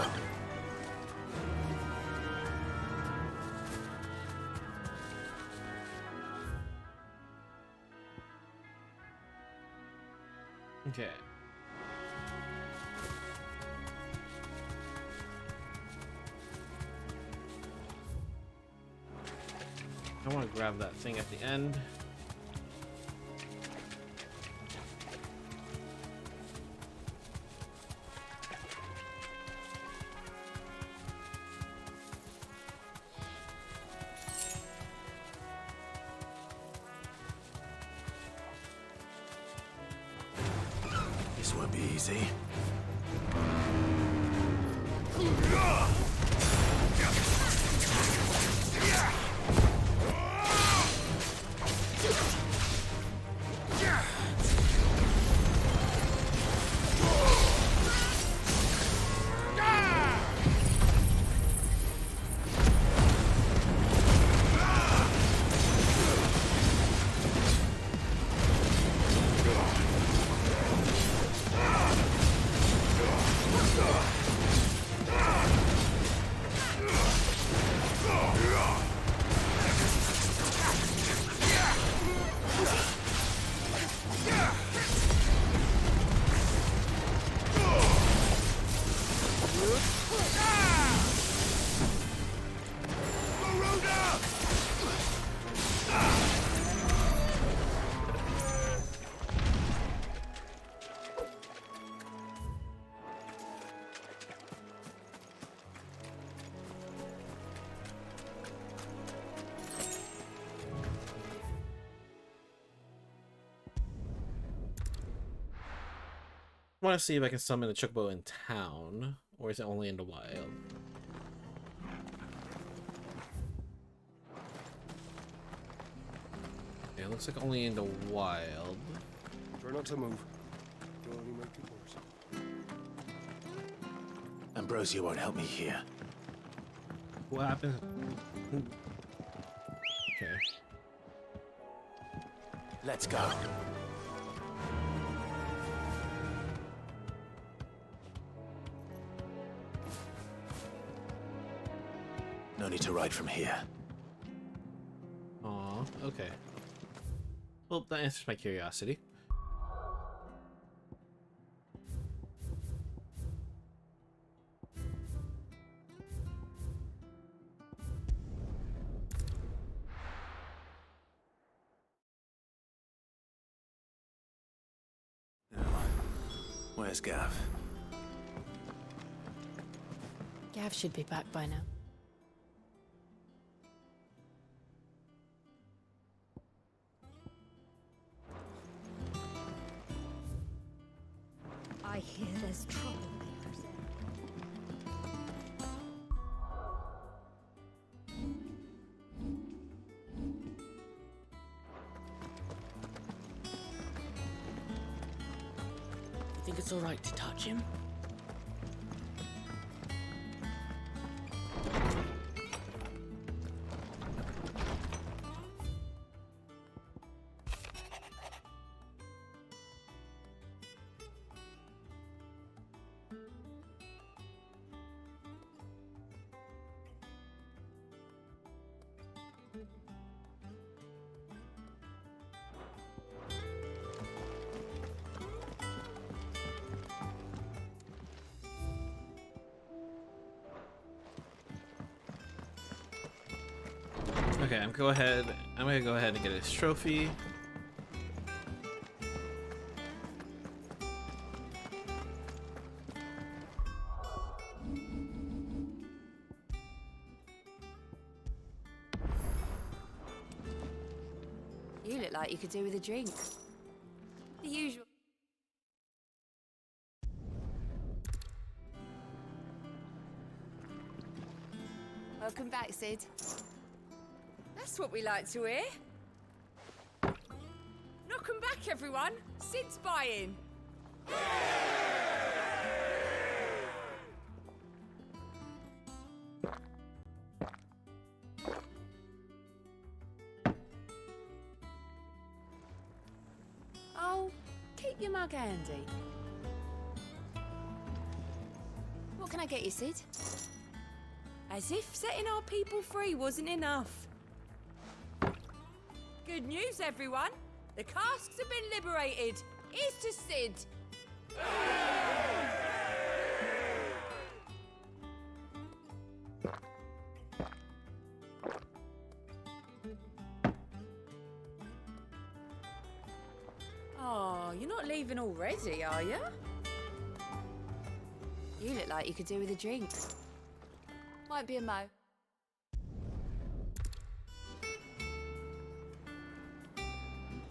Okay. I want to grab that thing at the end. This won't be easy. I want to see if I can summon a Chocobo in town, or is it only in the wild? Okay, it looks like only in the wild. Try not to move. You'll only make it worse. Ambrosia won't help me here. What happened? Okay. Let's go. No need to ride from here. Aw, okay. Well, that answers my curiosity. Where's Gav? Gav should be back by now. I hear there's troublemakers. if it's all right to touch him? Okay, I'm gonna go ahead and get his trophy. You look like you could do with a drink. The usual. Welcome back, Sid. That's what we like to hear. Knock 'em back, everyone. Sid's buying. Oh, keep your mug handy. What can I get you, Sid? As if setting our people free wasn't enough. Good news, everyone. The casks have been liberated. Here's to Sid. Oh, you're not leaving already, are you? You look like you could do with a drink. Might be a mo.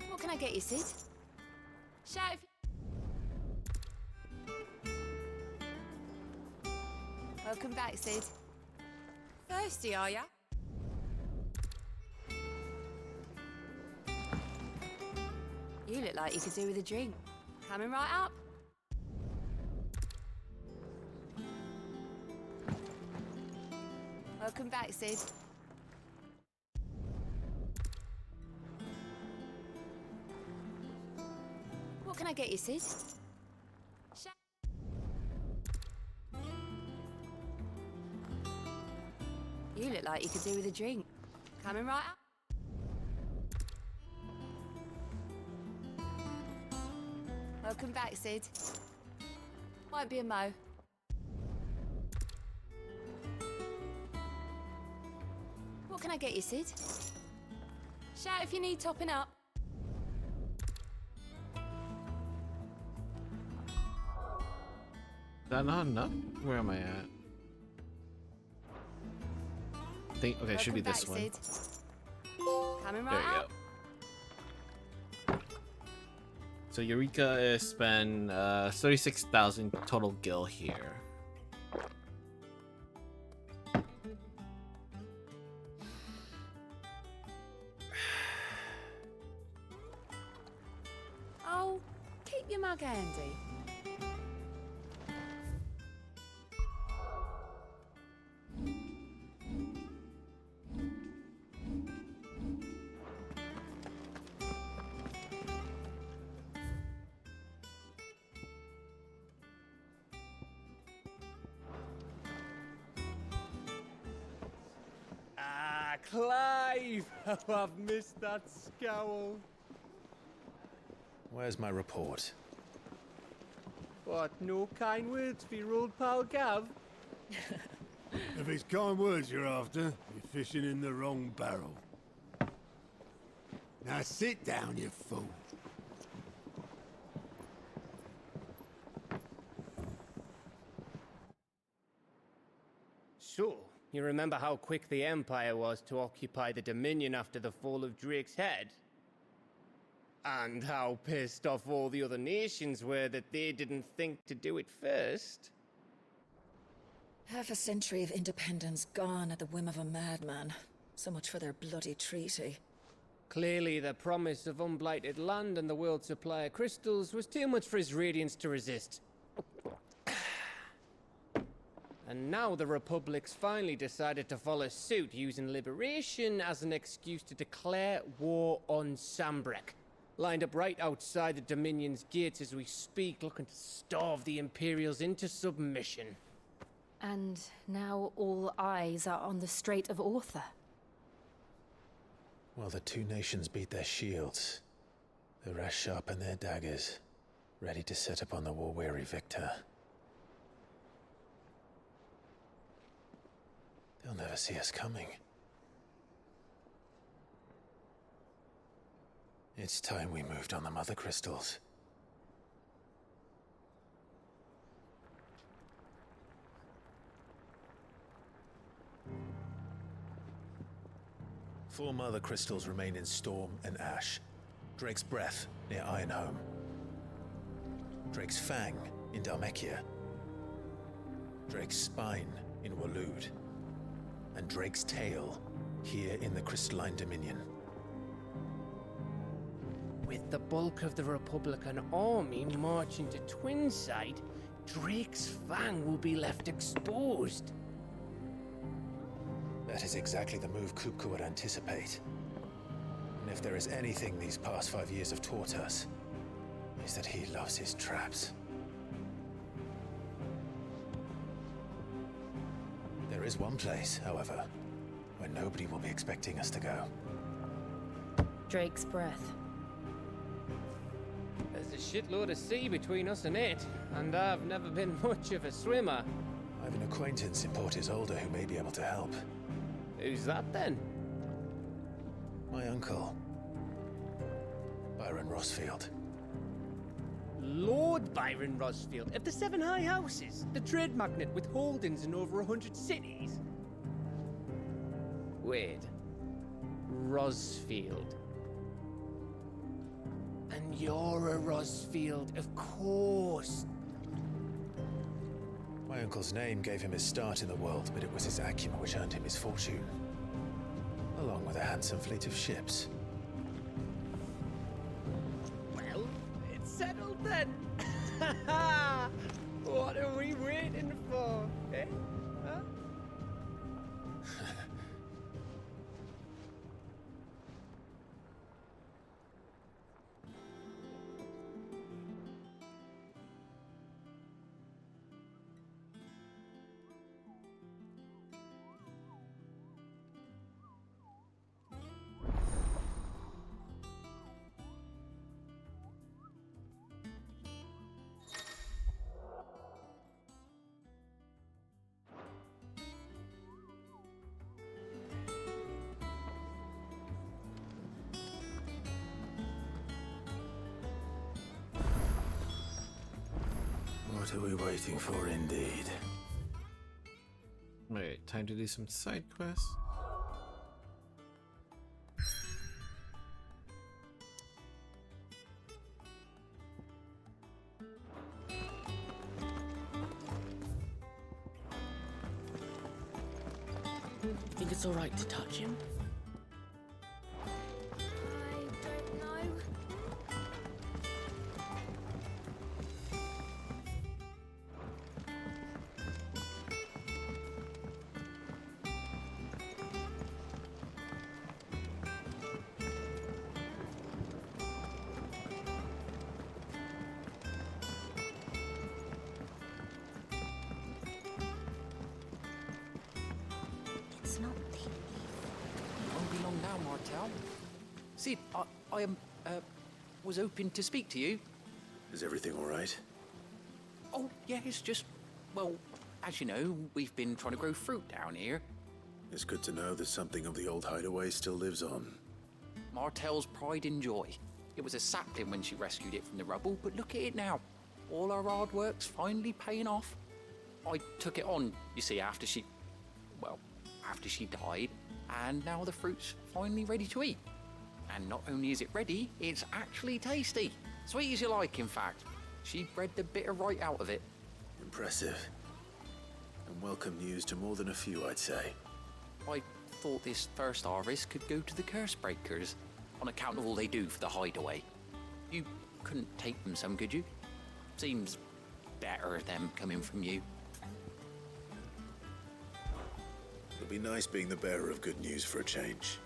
What can I get you, Sid? Shout if Welcome back, Sid. Thirsty, are ya? You look like you could do with a drink. Coming right up. Welcome back, Sid. What can I get you, Sid? You look like you could do with a drink. Coming right up. Welcome back, Sid. Might be a mo. What can I get you, Sid? Shout if you need topping up. Is that not enough? Where am I at? Okay, it should be this one. Sid. Coming right There you up. go. So Eureka is spend 36,000 total gil here. Oh, keep your mug handy. Clive! Oh, I've missed that scowl. Where's my report? What, no kind words for your old pal Gav? If it's kind words you're after, you're fishing in the wrong barrel. Now sit down, you fool. So, you remember how quick the Empire was to occupy the Dominion after the fall of Drake's head? And how pissed off all the other nations were that they didn't think to do it first? Half a century of independence gone at the whim of a madman. So much for their bloody treaty. Clearly, the promise of unblighted land and the world's supply of crystals was too much for his radiance to resist. And now the Republic's finally decided to follow suit, using liberation as an excuse to declare war on Sambrek. Lined up right outside the Dominion's gates as we speak, looking to starve the Imperials into submission. And now all eyes are on the Strait of Author. While the two nations beat their shields, the rest sharpen their daggers, ready to set upon the war-weary victor. They'll never see us coming. It's time we moved on the Mother Crystals. Four Mother Crystals remain in Storm and Ash. Drake's Breath near Ironhome. Drake's Fang in Dhalmekia. Drake's Spine in Waloed. And Drake's Tail here in the Crystalline Dominion. With the bulk of the Republican army marching to Twinside, Drake's Fang will be left exposed. That is exactly the move Kupka would anticipate. And if there is anything these past 5 years have taught us, is that he loves his traps. There is one place, however, where nobody will be expecting us to go. Drake's Breath. There's a shitload of sea between us and it, and I've never been much of a swimmer. I have an acquaintance in Port Isolde who may be able to help. Who's that then? My uncle, Byron Rossfield. Lord Byron Rossfield of the Seven High Houses, the trade magnate with holdings in over 100 cities. Wait, Rossfield. And you're a Rossfield, of course. My uncle's name gave him his start in the world, but it was his acumen which earned him his fortune, along with a handsome fleet of ships. Well, it's settled then. What are we waiting for, eh? Huh? What are we waiting for, indeed? Alright, time to do some side quests. Think it's all right to touch him? It's not the... It won't be long now, Martel. Sid, I was hoping to speak to you. Is everything all right? Oh, yeah, it's just, well, as you know, we've been trying to grow fruit down here. It's good to know that something of the old hideaway still lives on. Martel's pride and joy. It was a sapling when she rescued it from the rubble, but look at it now. All our hard work's finally paying off. I took it on, you see, after she died, and now the fruit's finally ready to eat. And not only is it ready, it's actually tasty. Sweet as you like, in fact. She bred the bitter right out of it. Impressive. And welcome news to more than a few, I'd say. I thought this first harvest could go to the curse breakers. on account of all they do for the hideaway. You couldn't take them some, could you? Seems better them coming from you. It'll be nice being the bearer of good news for a change.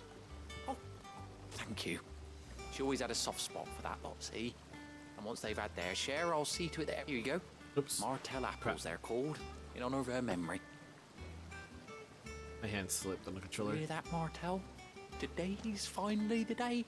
Oh, thank you. She always had a soft spot for that lot, see? And once they've had their share, I'll see to it that... Here you go. Oops. Martell apples, they're called, in honor of her memory. My hand slipped on the controller. Hear that, Martell? Today's finally the day.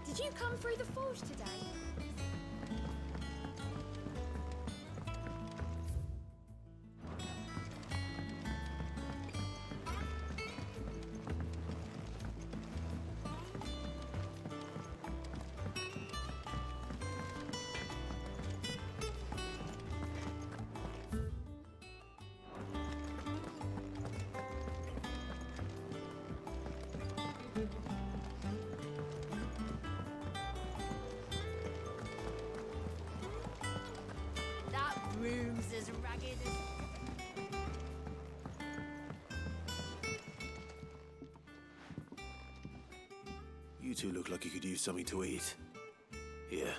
Did you come through the forge today? That broom's as ragged as... You two look like you could use something to eat. Here,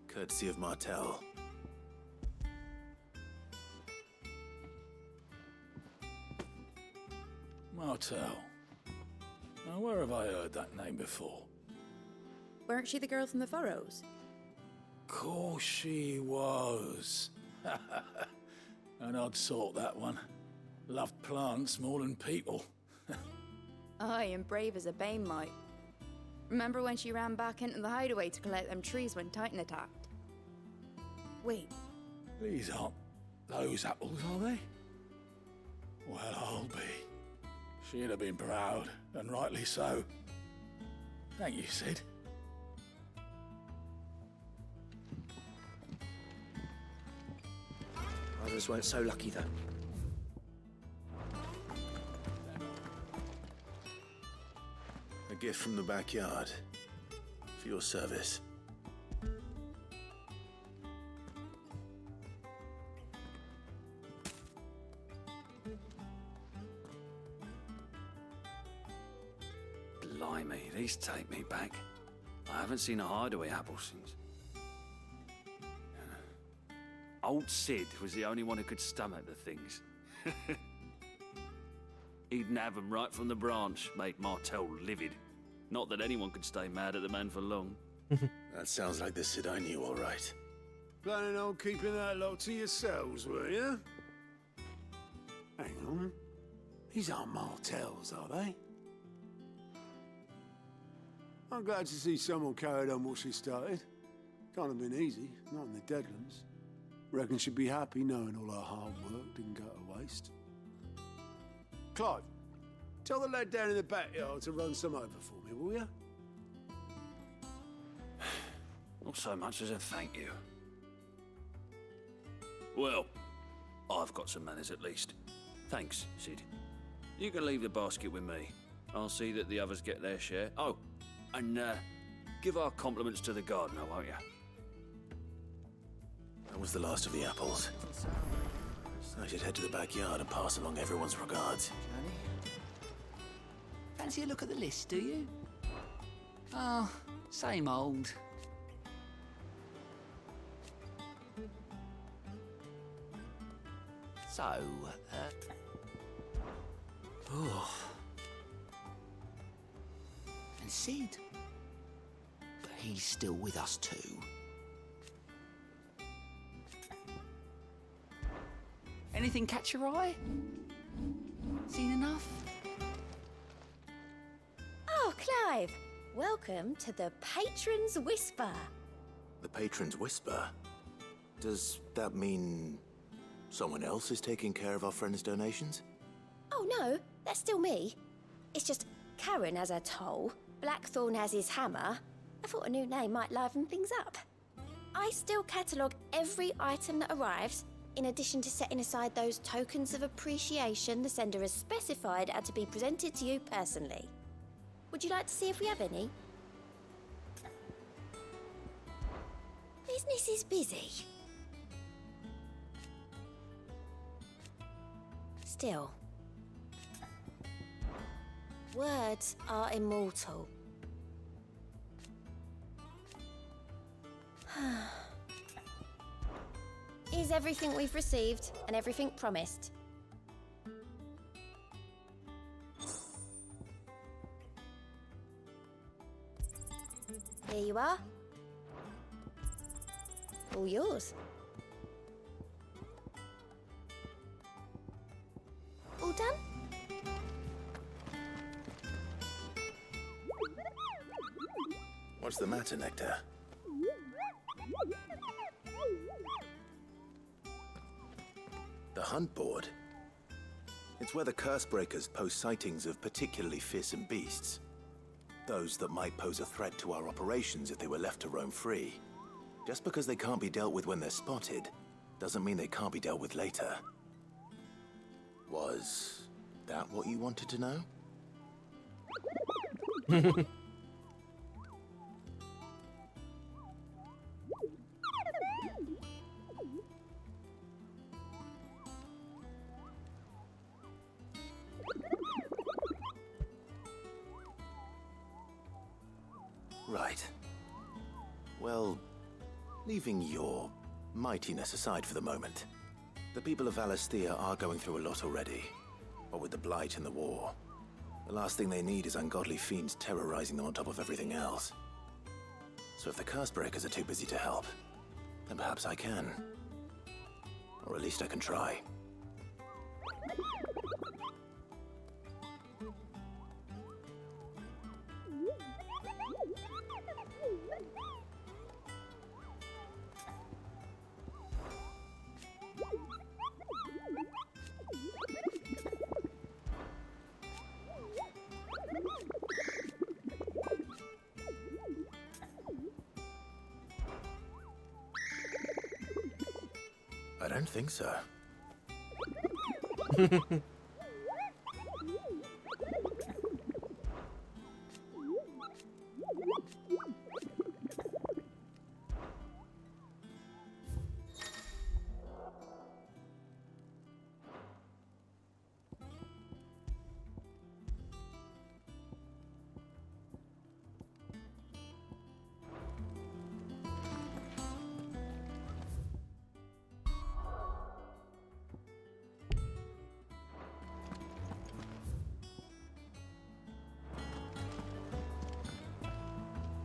courtesy of Martell. Martell. Now, where have I heard that name before? Weren't she the girl from the Furrows? Course she was. An odd sort, that one. Loved plants more than people. Aye, and brave as a bane might. Remember when she ran back into the hideaway to collect them trees when Titan attacked? Wait, These aren't those apples, are they? Well, I'll be. She'd have been proud, and rightly so. Thank you, Sid. Others weren't so lucky, though. A gift from the backyard. For your service. Blimey, these take me back. I haven't seen a hideaway apple since. Old Sid was the only one who could stomach the things. He'd nab 'em right from the branch, made Martell livid. Not that anyone could stay mad at the man for long. That sounds like the Sid I knew, all right. Planning on keeping that lot to yourselves, were you? Hang on. These aren't Martells, are they? I'm glad to see someone carried on what she started. Can't have been easy, not in the Deadlands. Reckon she'd be happy knowing all her hard work didn't go to waste. Clive, tell the lad down in the backyard to run some over for me, will you? Not so much as a thank you. Well, I've got some manners at least. Thanks, Sid. You can leave the basket with me. I'll see that the others get their share. Oh, and give our compliments to the gardener, won't you? That was the last of the apples. I should head to the backyard and pass along everyone's regards. Fancy a look at the list, do you? Oh, same old. So, oh. And Sid. But he's still with us too. Anything catch your eye? Seen enough? Oh, Clive! Welcome to the Patron's Whisper. The Patron's Whisper? Does that mean someone else is taking care of our friend's donations? Oh no, that's still me. It's just Karen has her toll, Blackthorn has his hammer. I thought a new name might liven things up. I still catalogue every item that arrives, in addition to setting aside those tokens of appreciation the sender has specified are to be presented to you personally. Would you like to see if we have any? Business is busy. Still, words are immortal. Here's everything we've received and everything promised. Here you are. All yours. All done? What's the matter, Nectar? The hunt board? It's where the Cursebreakers post sightings of particularly fearsome beasts. Those that might pose a threat to our operations if they were left to roam free. Just because they can't be dealt with when they're spotted, doesn't mean they can't be dealt with later. Was that what you wanted to know? Right. Well, leaving your mightiness aside for the moment, the people of Valisthea are going through a lot already. What with the Blight and the war, the last thing they need is ungodly fiends terrorizing them on top of everything else. So if the Cursebreakers are too busy to help, then perhaps I can. Or at least I can try. I don't think so.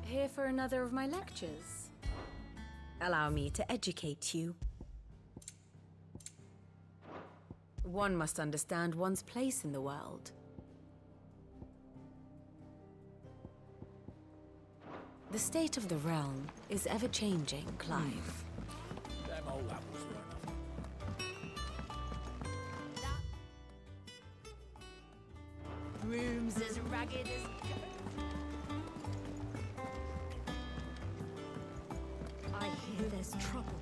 Here for another of my lectures. Allow me to educate you. One must understand one's place in the world. The state of the realm is ever-changing, Clive. Them old apples weren't Rooms as ragged as I hear there's trouble.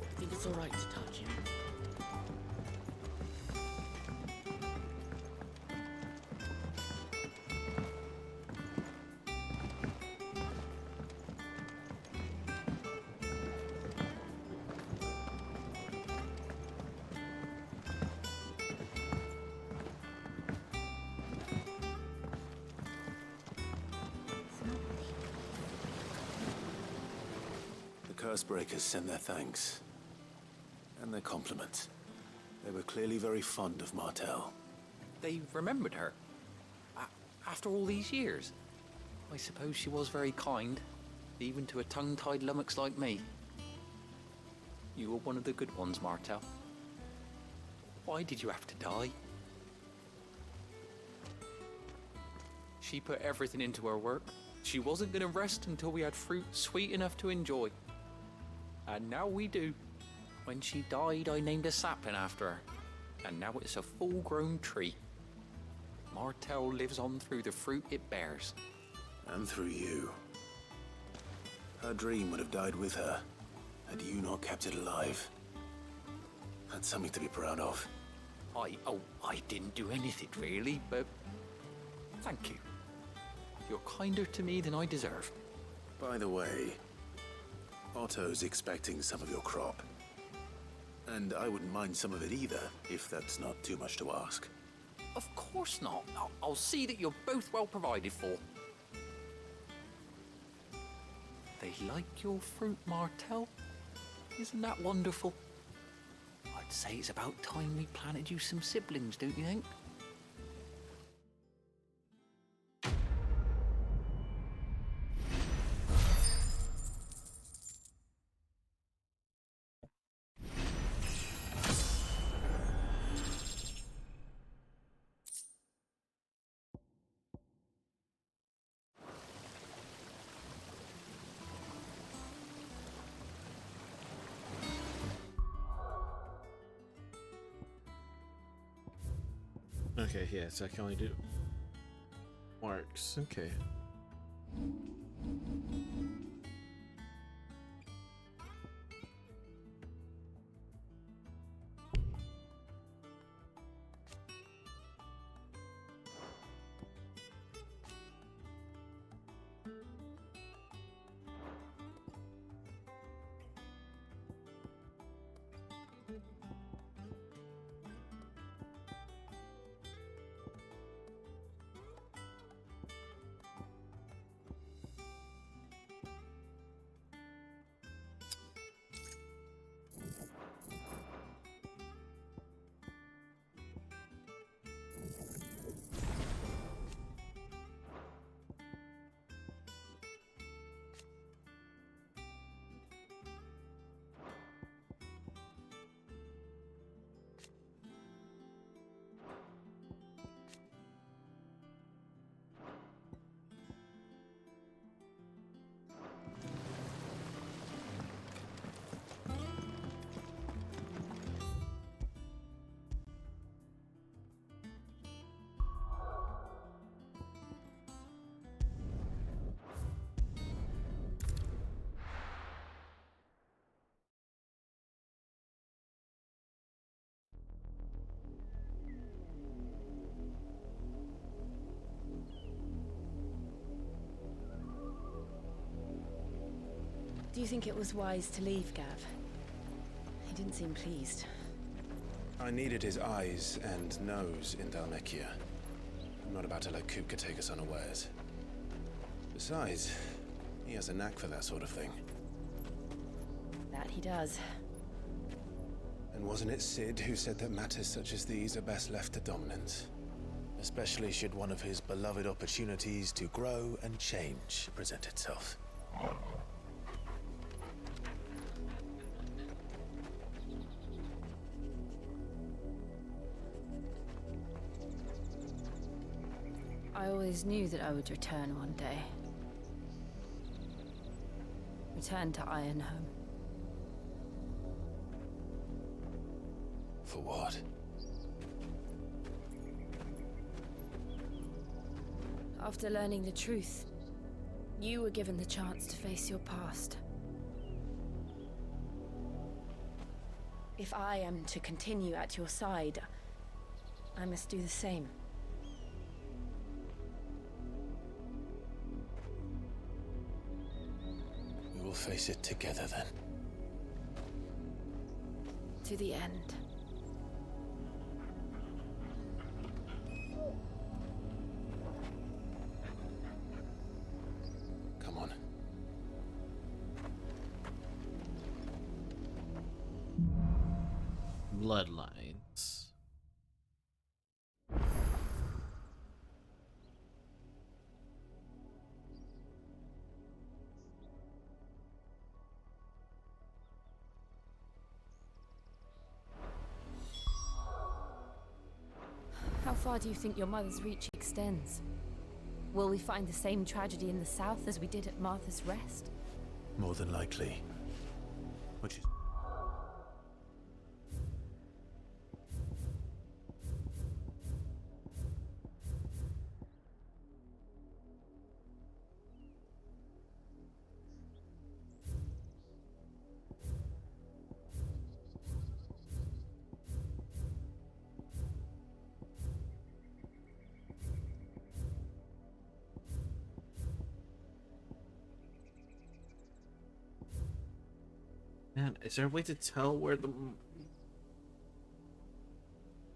I think it's alright to touch him. Cursebreakers send their thanks. And their compliments. They were clearly very fond of Martel. They remembered her. After all these years. I suppose she was very kind, even to a tongue-tied lummox like me. You were one of the good ones, Martel. Why did you have to die? She put everything into her work. She wasn't going to rest until we had fruit sweet enough to enjoy. And now we do. When she died, I named a sapling after her, and now it's a full-grown tree. Martell lives on through the fruit it bears. And through you. Her dream would have died with her, had you not kept it alive. That's something to be proud of. I didn't do anything really, but thank you. You're kinder to me than I deserve. By the way, Otto's expecting some of your crop. And I wouldn't mind some of it either, if that's not too much to ask. Of course not. I'll see that you're both well provided for. They like your fruit, Martell. Isn't that wonderful? I'd say it's about time we planted you some siblings, don't you think? Okay, yeah, so I can only do marks. Okay. Do you think it was wise to leave, Gav? He didn't seem pleased. I needed his eyes and nose in Dhalmekia. I'm not about to let Kupka take us unawares. Besides, he has a knack for that sort of thing. That he does. And wasn't it Sid who said that matters such as these are best left to dominance? Especially should one of his beloved opportunities to grow and change present itself. I always knew that I would return one day. Return to Ironhome. For what? After learning the truth, you were given the chance to face your past. If I am to continue at your side, I must do the same. We will face it together then. To the end. Come on. Bloodlines. How far do you think your mother's reach extends? Will we find the same tragedy in the south as we did at Martha's Rest? More than likely. Which is... Man, is there a way to tell where the...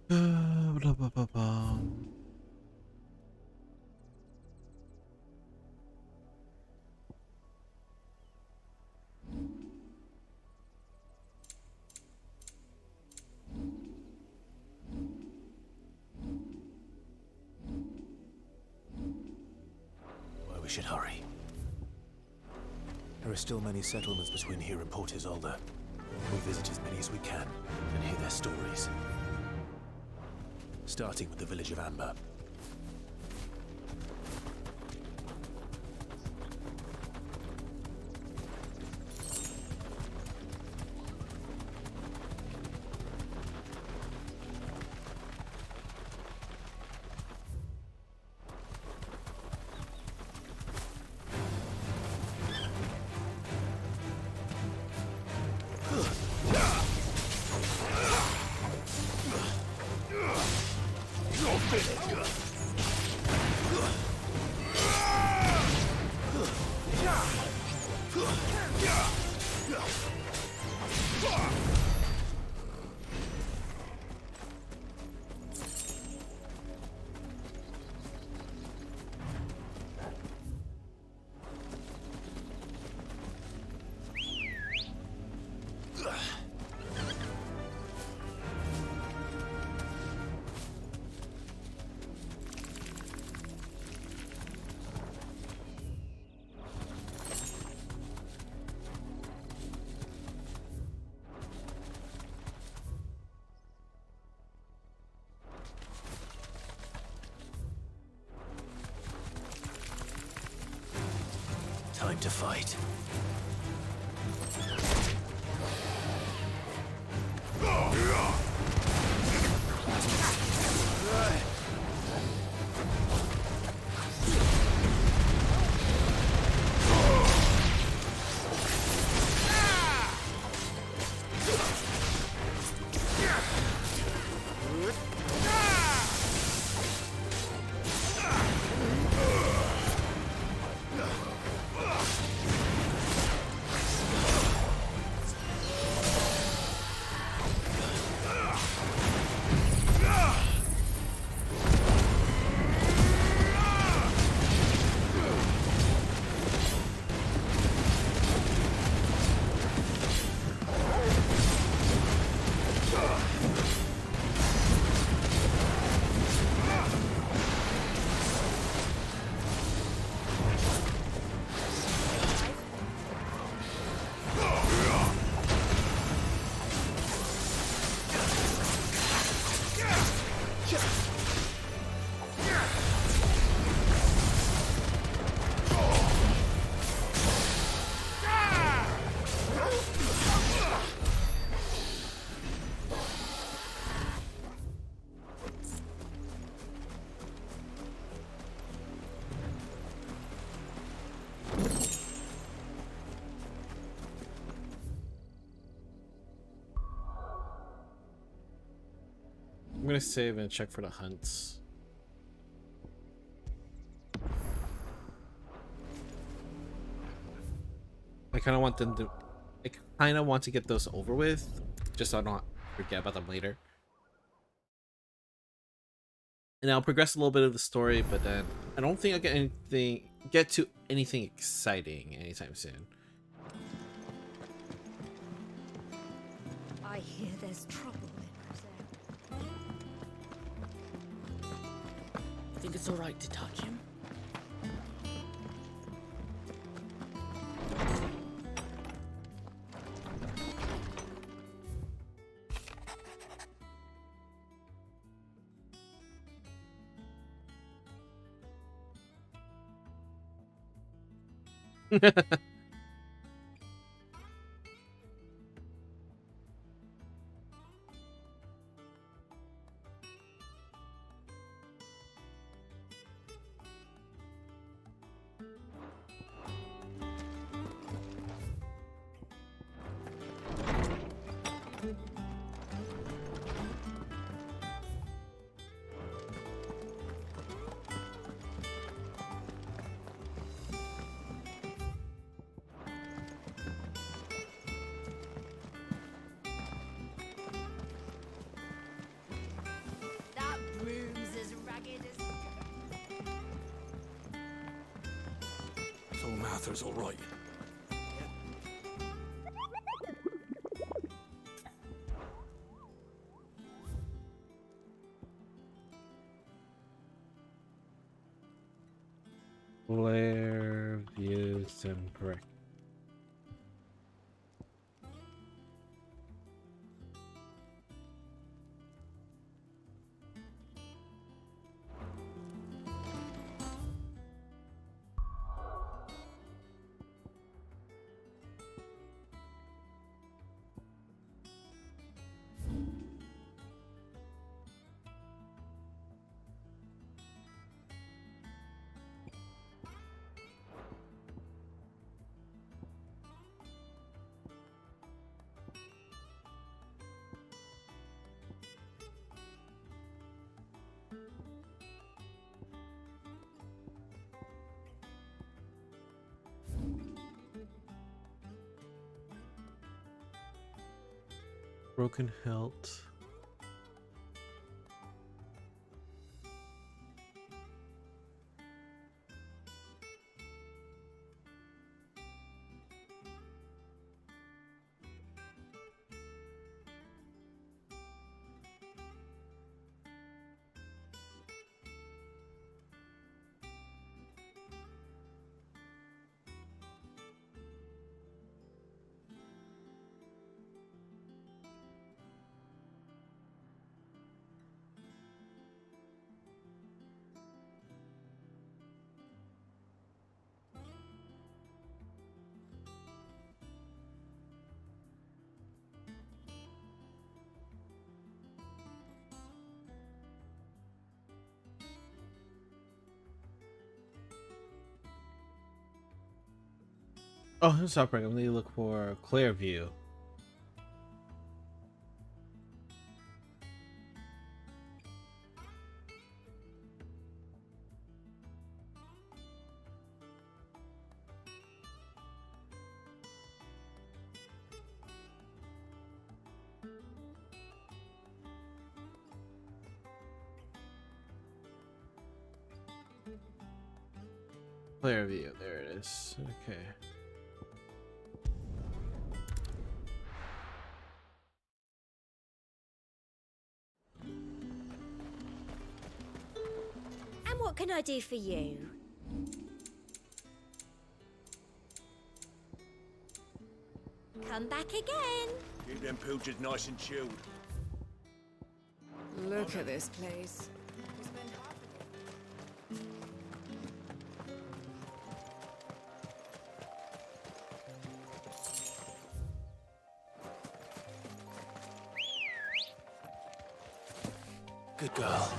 Blah, blah, blah, blah. Well, we should hurry. There are still many settlements between here and Port Isolde. We'll visit as many as we can and hear their stories. Starting with the village of Amber. Time to fight. I'm gonna save and check for the hunts. I kind of want them to... I kind of want to get those over with, just so I don't forget about them later. And I'll progress a little bit of the story, but then I don't think I'll get to anything exciting anytime soon. I hear there's trouble in Roselle. You think it's alright to touch him? Arthur's all right. Flare views and brick. Broken hilt. Oh, I'm sorry. I'm gonna look for clear view. Clear view. There it is. Okay. And what can I do for you? Come back again. Keep them pilchards nice and chilled. Look at this place. Good girl.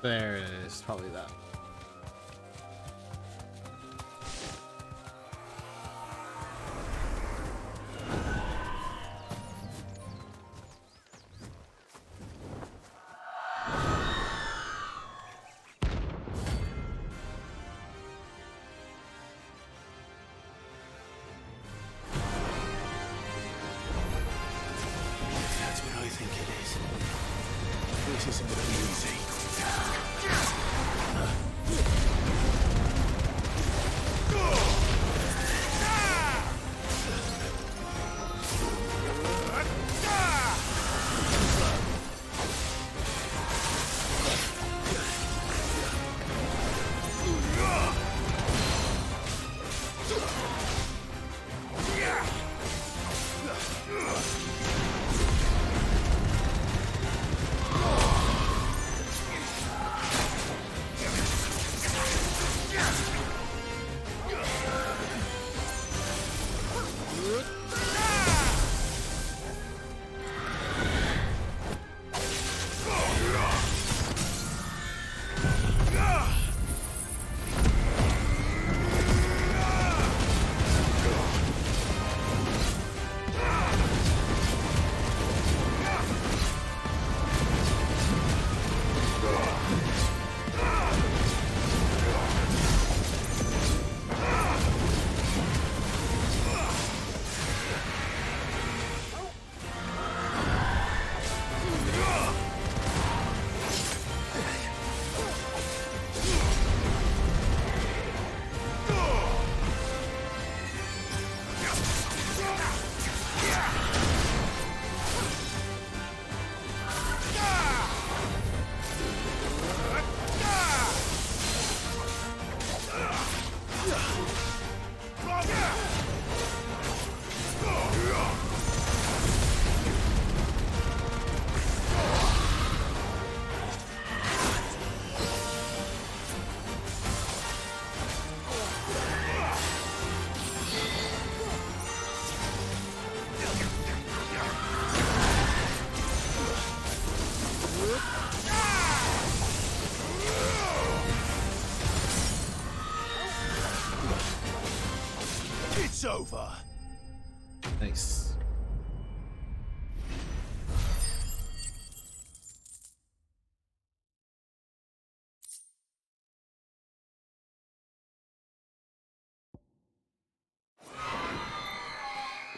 There it is. Probably that. That's what I think it is. This isn't gonna be easy. over. Nice.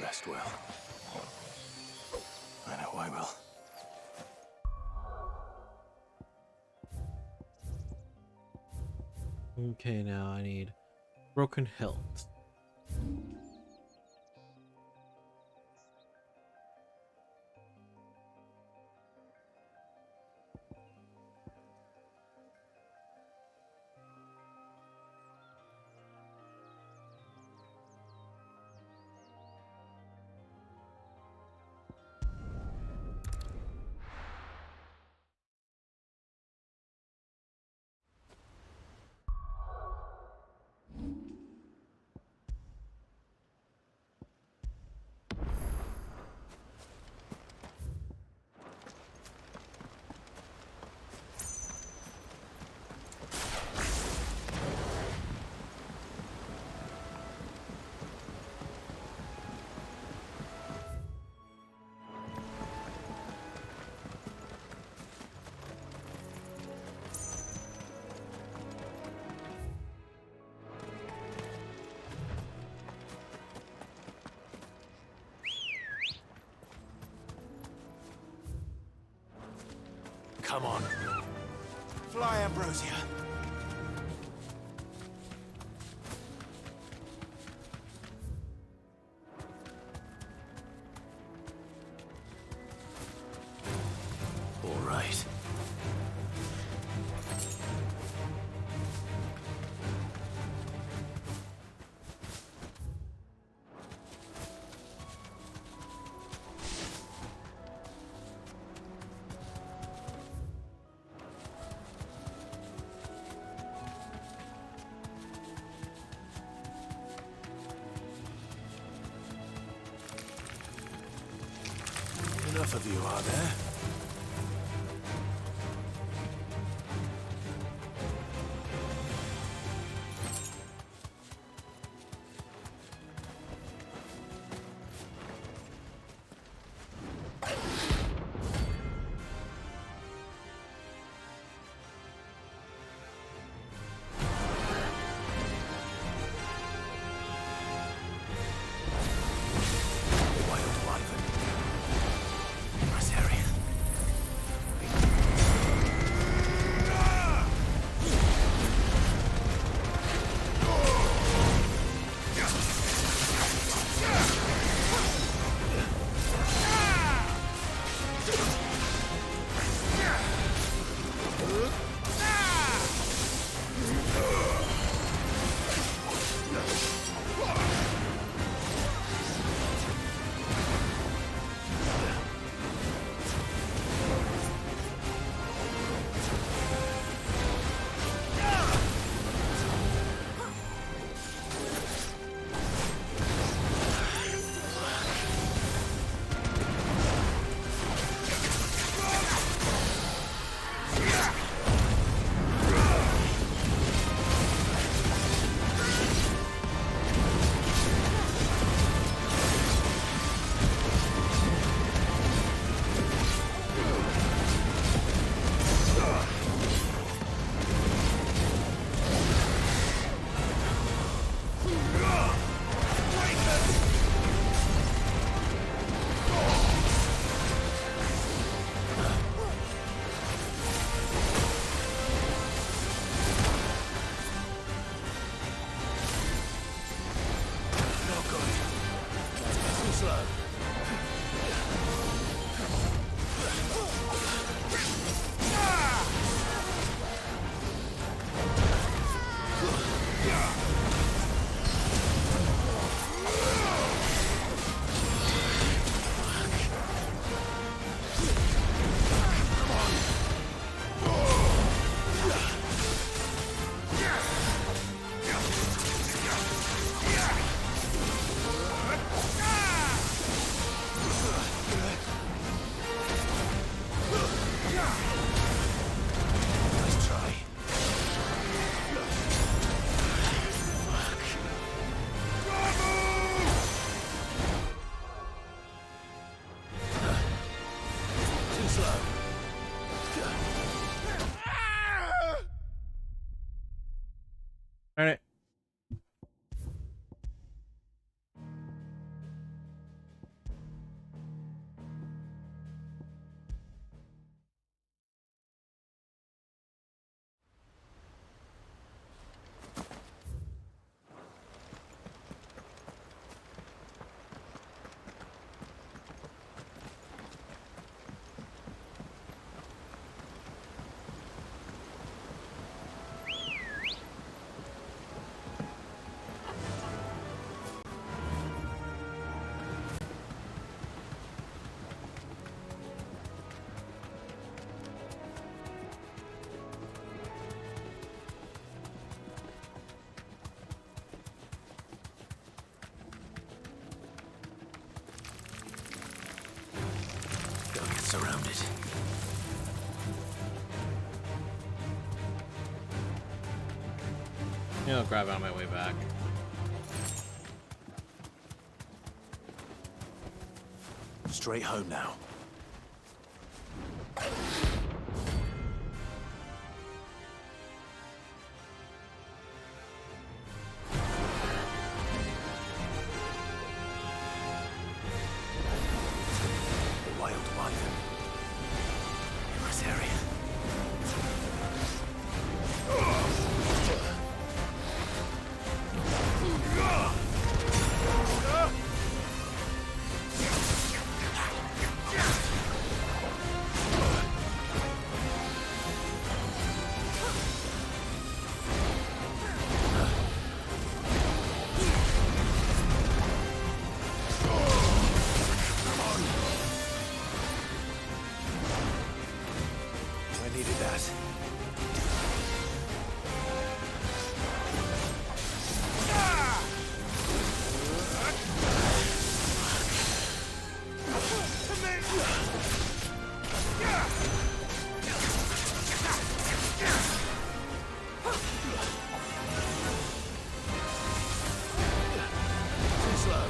Rest well. I know I will. Okay, now I need broken hilt. Come on. Fly, Ambrosia. All right. Enough of you, are there? Wild wyvern. Press area. Surrounded. Yeah, I'll grab it on my way back. Straight home now. The wild wyvern. In this area. I needed that. Too slow.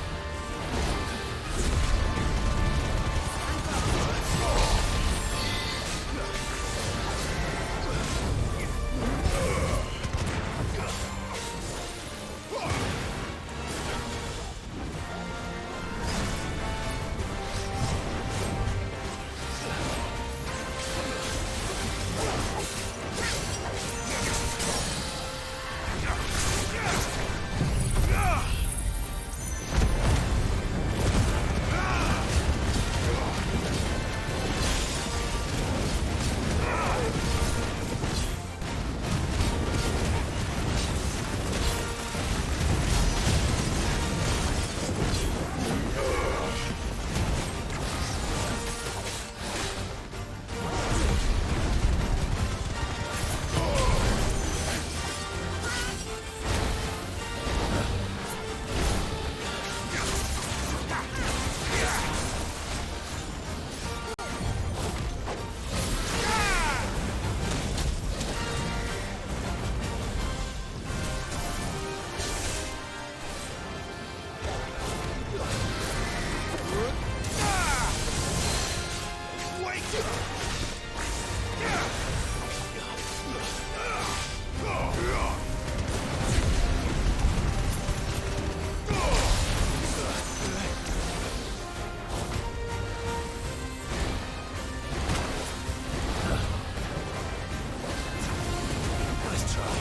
Nice try.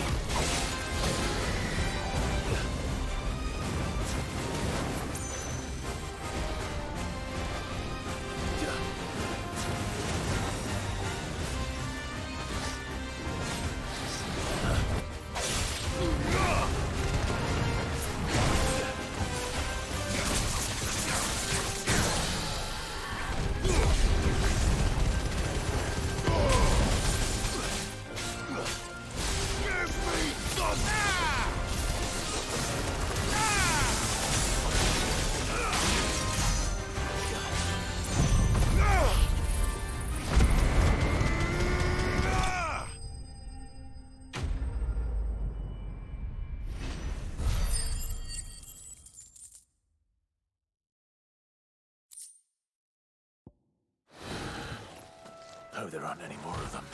Hope there aren't any more of them.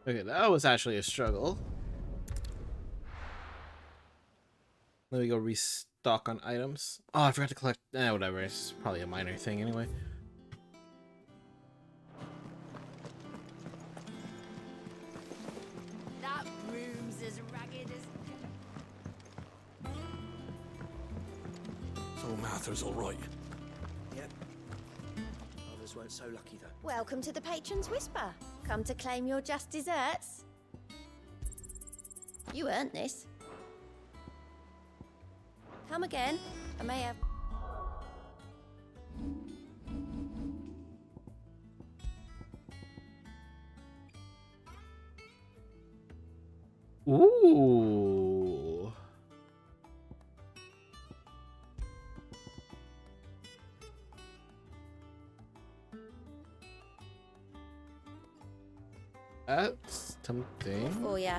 Okay, that was actually a struggle. Let me go restock on items. Oh, I forgot to collect. Whatever. It's probably a minor thing anyway. That room's as ragged as... So Martha's all right. Yep. Others weren't so lucky, though. Welcome to the Patron's Whisper. Come to claim your just desserts. You earned this. Come again. I may have... Ooh. That's tempting. For ya.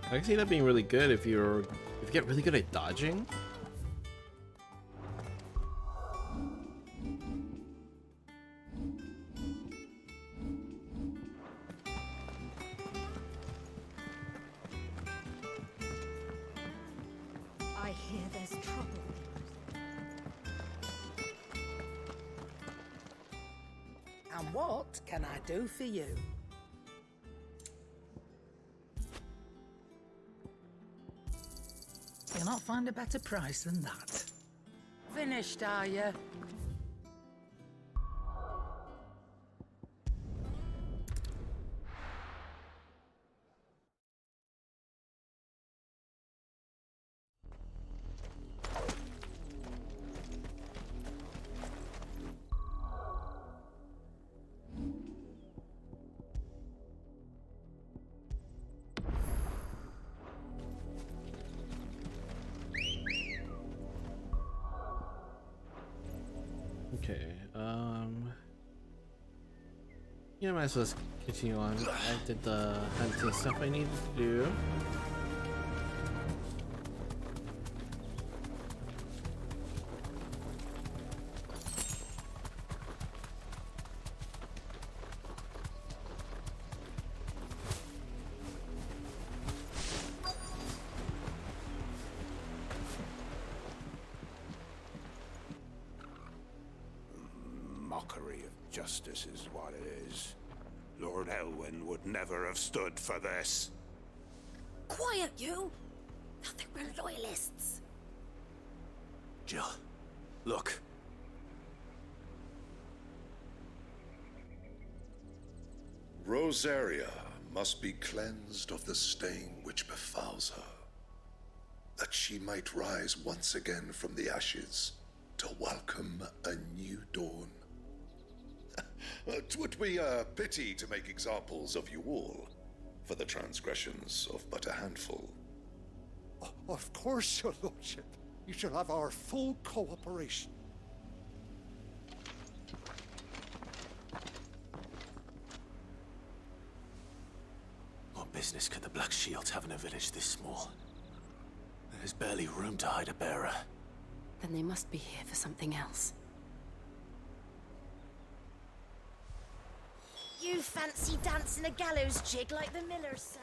I can see that being really good if you get really good at dodging. I hear there's trouble. And what can I do for you? You'll not find a better price than that. Finished, are you? Okay, yeah, might as well just continue on. I did the hunting stuff I needed to do. Mockery of justice is what it is. Lord Elwyn would never have stood for this. Quiet, you! I think we're loyalists. Jill, look. Rosaria must be cleansed of the stain which befouls her, that she might rise once again from the ashes to welcome a new dawn. 'Twould be a pity to make examples of you all for the transgressions of but a handful. Of course, your lordship. You shall have our full cooperation. What business could the Black Shields have in a village this small? There's barely room to hide a bearer. Then they must be here for something else. You fancy dancing a gallows jig like the miller's son?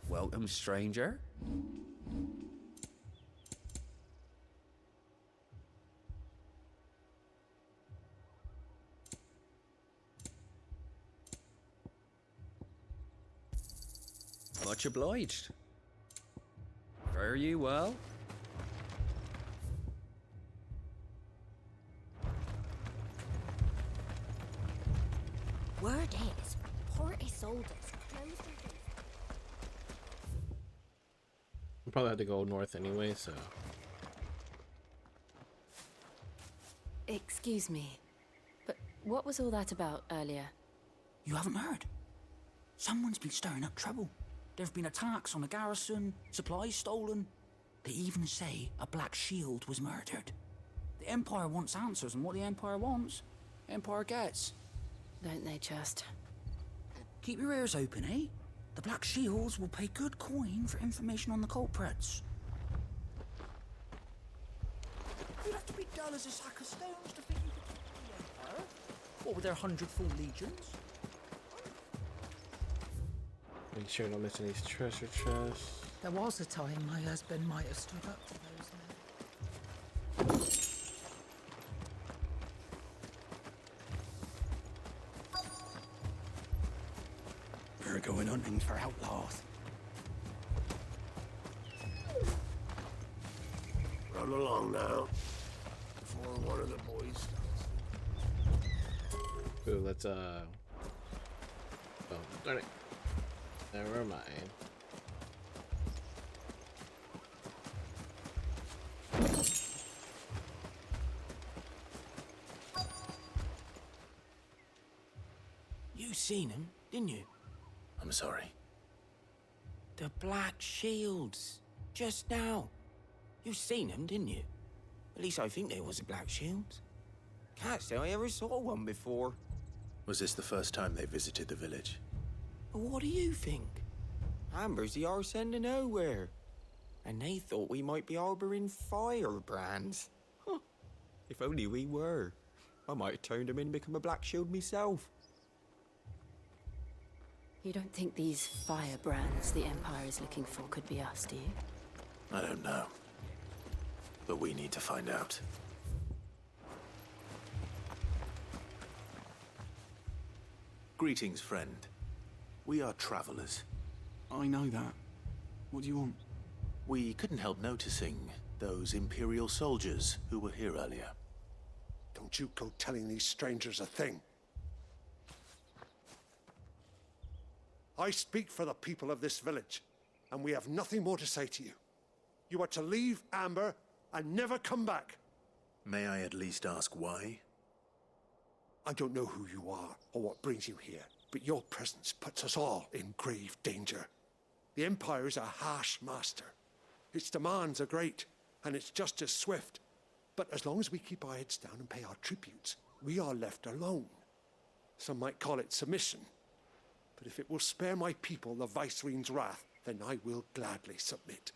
Welcome, stranger. Much obliged. Fare you well. Word is, Port Isolde's closed their doors. We probably have to go north anyway, so. Excuse me, but what was all that about earlier? You haven't heard? Someone's been stirring up trouble. There've been attacks on the garrison, supplies stolen. They even say a Black Shield was murdered. The Empire wants answers, and what the Empire wants, Empire gets. Don't they just? Keep your ears open, eh? The Black Shields will pay good coin for information on the culprits. You'd have to be dull as a sack of stones to think you could keep the Empire. What with their 100-fold legions? Make sure I don't miss any treasure chests. There was a time my husband might have stood up to those men. We're going hunting for outlaws. Run along now, before one of the boys starts. Ooh, let's oh, darn it. Never mind. You seen him, didn't you? I'm sorry. The Black Shields. Just now. You seen him, didn't you? At least I think there was a Black Shield. Can't say I ever saw one before. Was this the first time they visited the village? What do you think? Amber's the arse end of nowhere. And they thought we might be harboring firebrands. Huh. If only we were. I might have turned them in and become a Black Shield myself. You don't think these firebrands the Empire is looking for could be us, do you? I don't know. But we need to find out. Greetings, friend. We are travelers. I know that. What do you want? We couldn't help noticing those Imperial soldiers who were here earlier. Don't you go telling these strangers a thing. I speak for the people of this village, and we have nothing more to say to you. You are to leave Amber and never come back. May I at least ask why? I don't know who you are or what brings you here, but your presence puts us all in grave danger. The Empire is a harsh master. Its demands are great, and its justice swift. But as long as we keep our heads down and pay our tributes, we are left alone. Some might call it submission. But if it will spare my people the Viceroy's wrath, then I will gladly submit.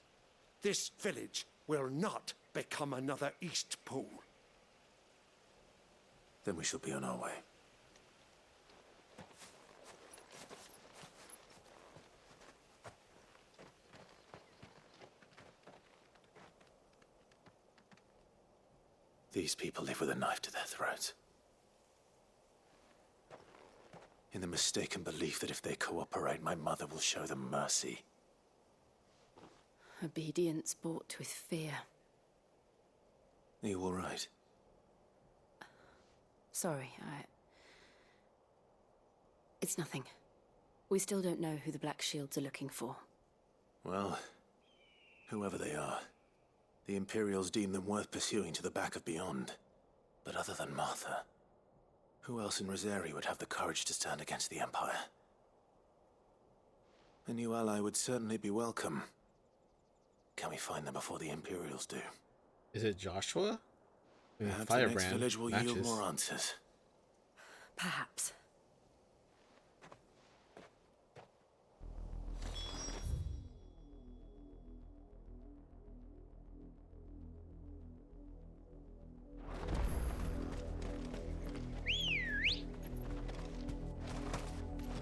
This village will not become another Eastpool. Then we shall be on our way. These people live with a knife to their throats. In the mistaken belief that if they cooperate, my mother will show them mercy. Obedience bought with fear. Are you all right? Sorry, It's nothing. We still don't know who the Black Shields are looking for. Well, whoever they are, the Imperials deem them worth pursuing to the back of beyond. But other than Martha, who else in Rosari would have the courage to stand against the Empire? A new ally would certainly be welcome. Can we find them before the Imperials do? Is it Joshua? I mean, Perhaps the next Firebrand village will matches. yield more answers. Perhaps.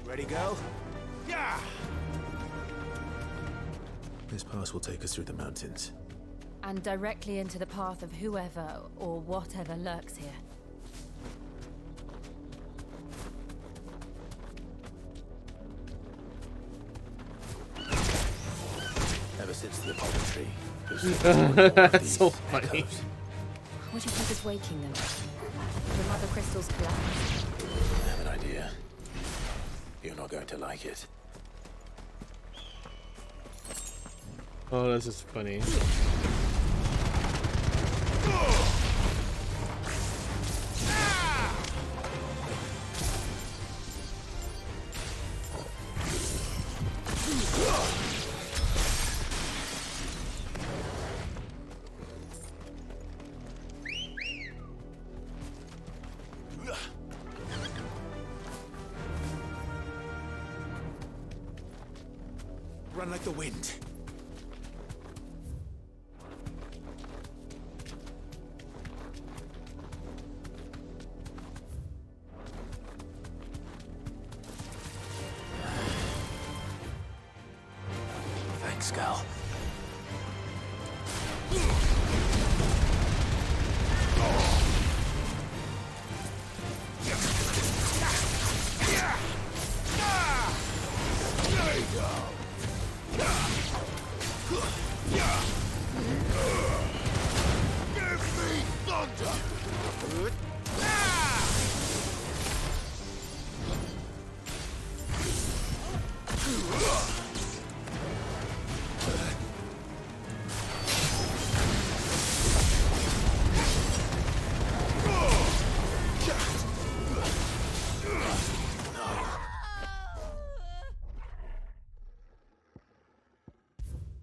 Ready, go? Yeah! This pass will take us through the mountains. And directly into the path of whoever or whatever lurks here. Ever since the apple tree. That's so funny. What do you think is waking them? The mother crystals collapse. I have an idea. You're not going to like it. Oh, this is funny. Run like the wind. Thanks, Gal. There you go. Give me thunder!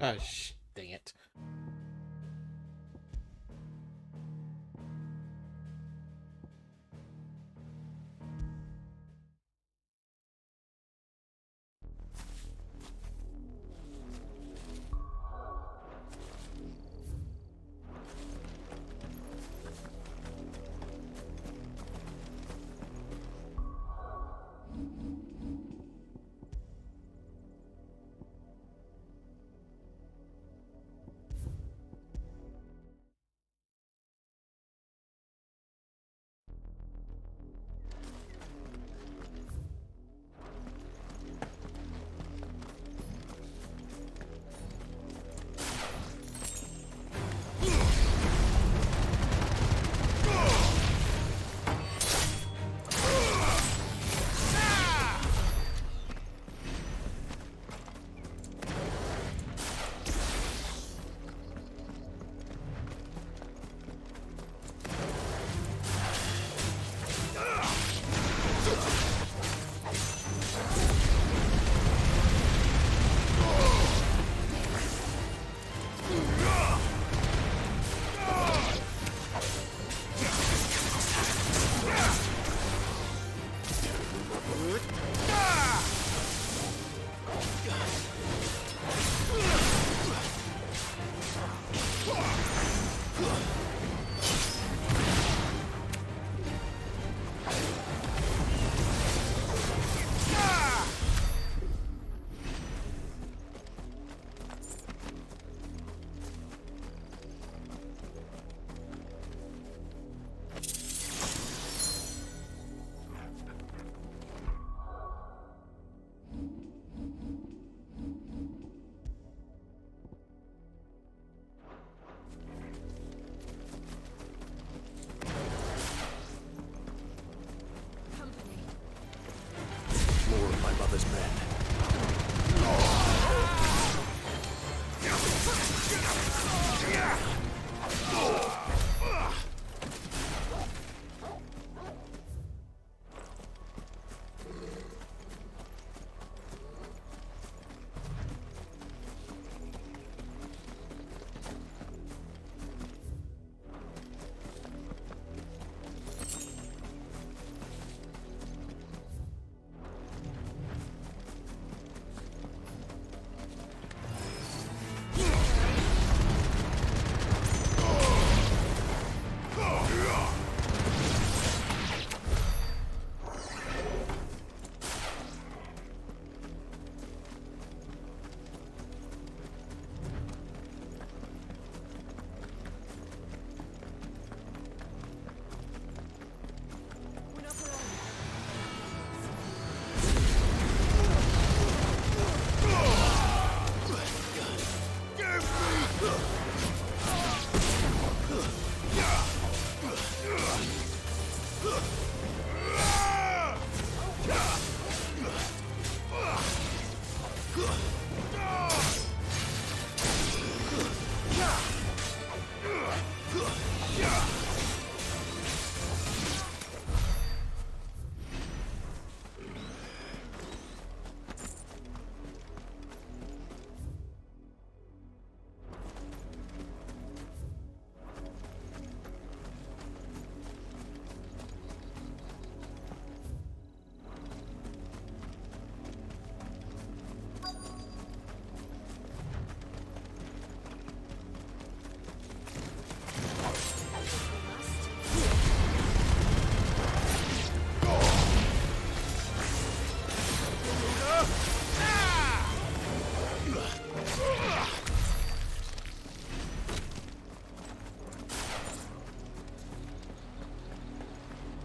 Oh, dang it.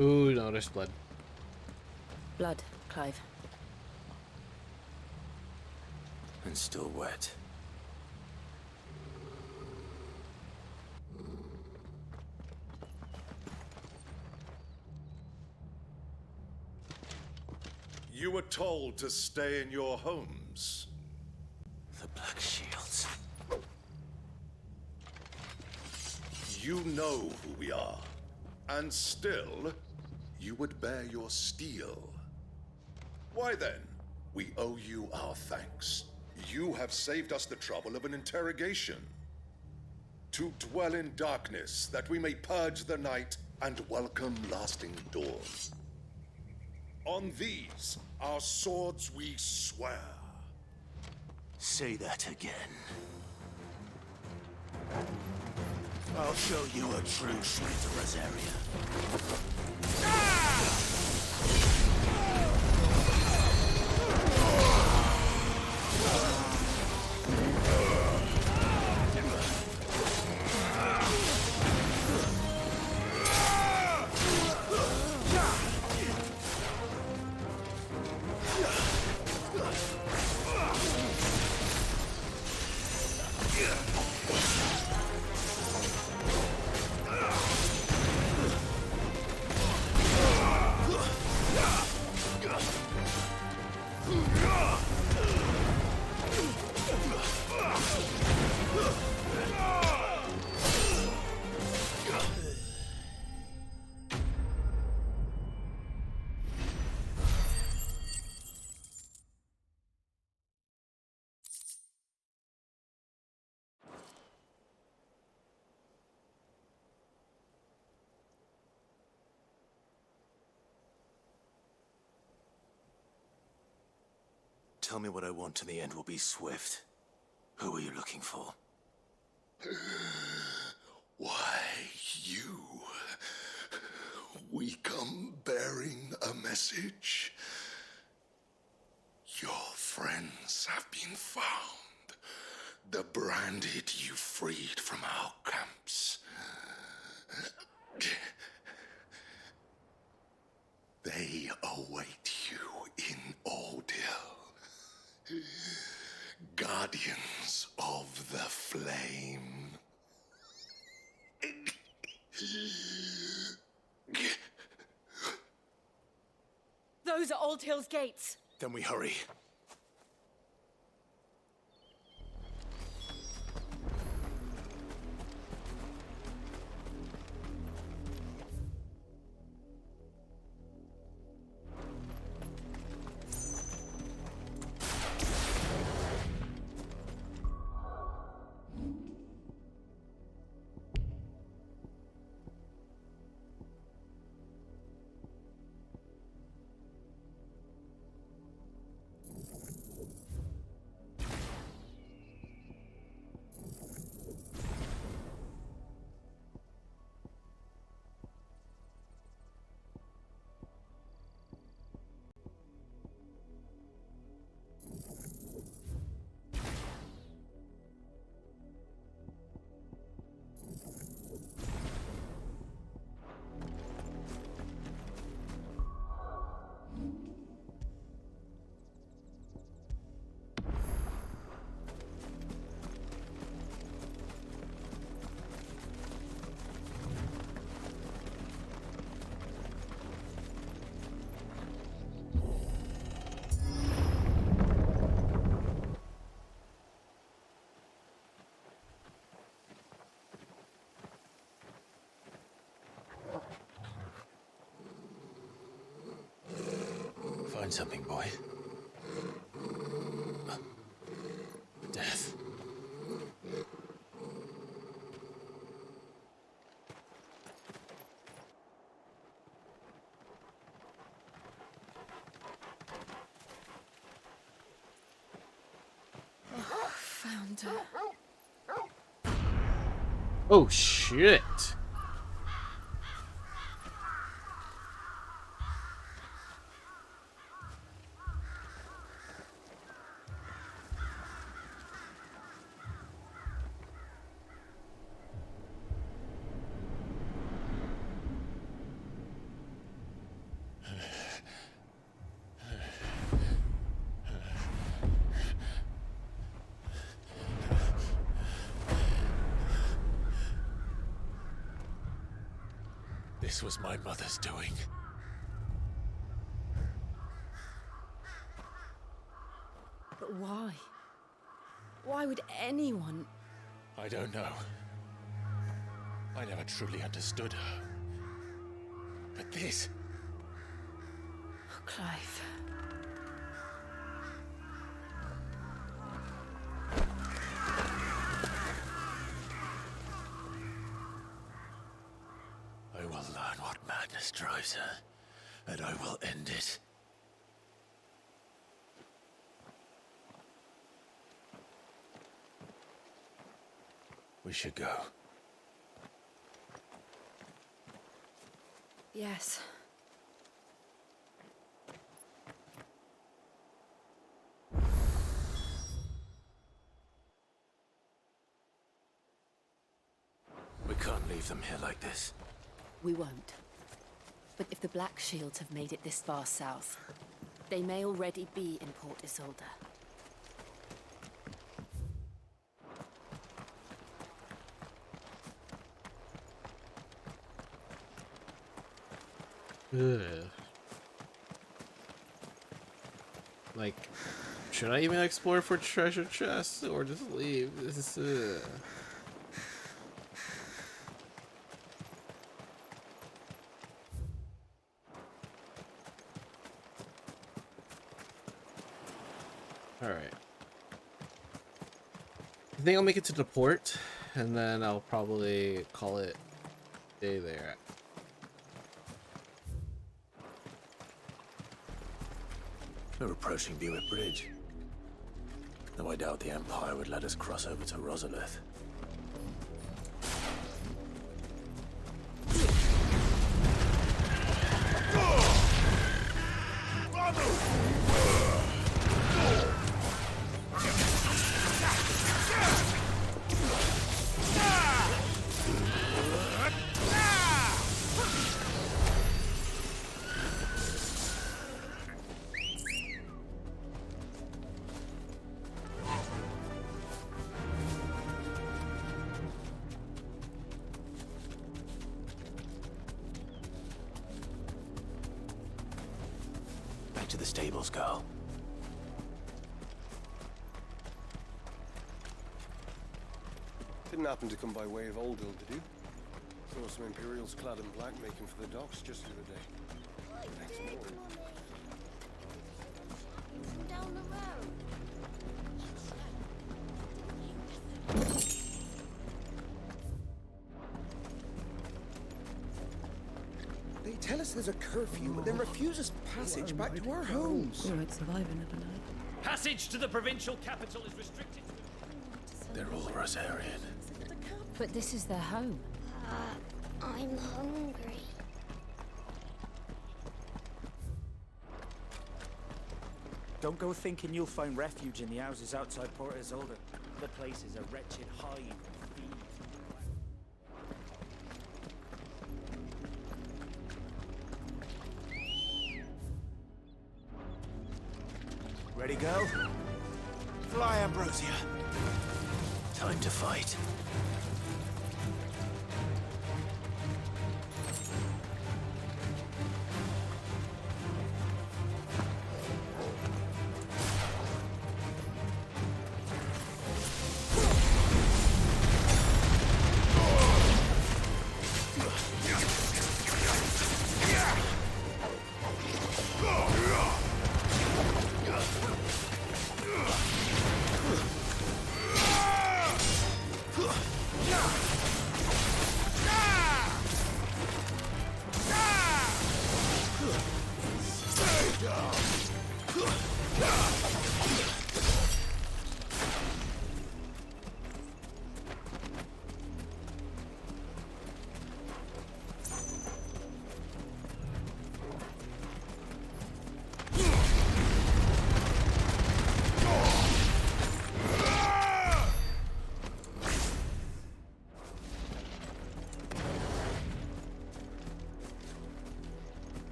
Ooh, no, there's blood. Blood, Clive. And still wet. You were told to stay in your homes. The Black Shields. You know who we are. And still, you would bear your steel. Why then? We owe you our thanks. You have saved us the trouble of an interrogation. To dwell in darkness, that we may purge the night and welcome lasting dawn. On these, our swords we swear. Say that again. I'll show you a true Smith of Rosaria. Tell me what I want and the end will be swift. Who are you looking for? Why, you. We come bearing a message. Your friends have been found. The branded you freed from our camps. They await you in Ordeal. Guardians of the Flame. Those are Old Hill's gates. Then we hurry. Find something, boy. Death. Oh, found her. Oh shit. This was my mother's doing. But why? Why would anyone? I don't know. I never truly understood her. But this... Oh, Clive. I will learn what madness drives her, and I will end it. We should go. Yes. We can't leave them here like this. We won't. But if the Black Shields have made it this far south, they may already be in Port Isolde. Ugh. Like, should I even explore for treasure chests or just leave? This is. All right. I think I'll make it to the port, and then I'll probably call it a day there. We're approaching Buick Bridge. Though I doubt the Empire would let us cross over to Rosalith. To the stables, girl. Didn't happen to come by way of Oldhill, did you? Saw some Imperials clad in black making for the docks just the other day. Next morning. Down the road. They tell us there's a curfew, but then refuse us passage back to our homes. We might survive another night. Passage to the provincial capital is restricted. They're all Rosarian. But this is their home. I'm hungry. Don't go thinking you'll find refuge in the houses outside Port Isolde. The place is a wretched hive of thieves. Ready, go? Fly, Ambrosia. Time to fight.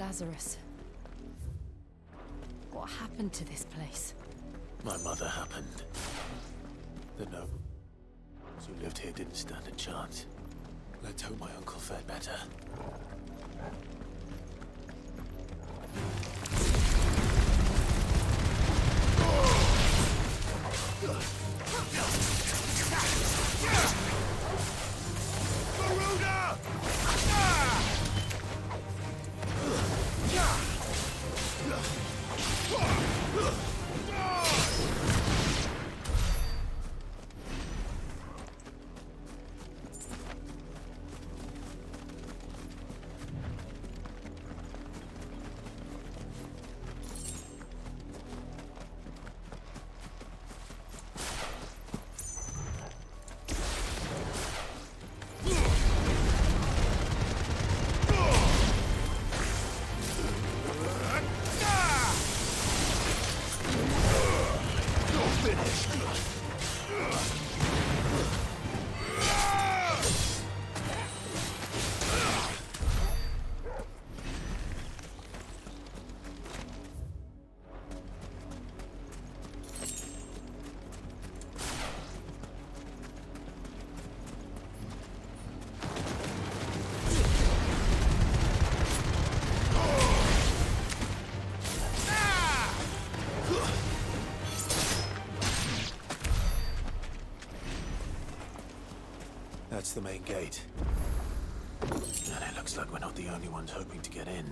Lazarus. What happened to this place? My mother happened. The nobles who lived here didn't stand a chance. Let's hope my uncle fared better. That's the main gate. And it looks like we're not the only ones hoping to get in.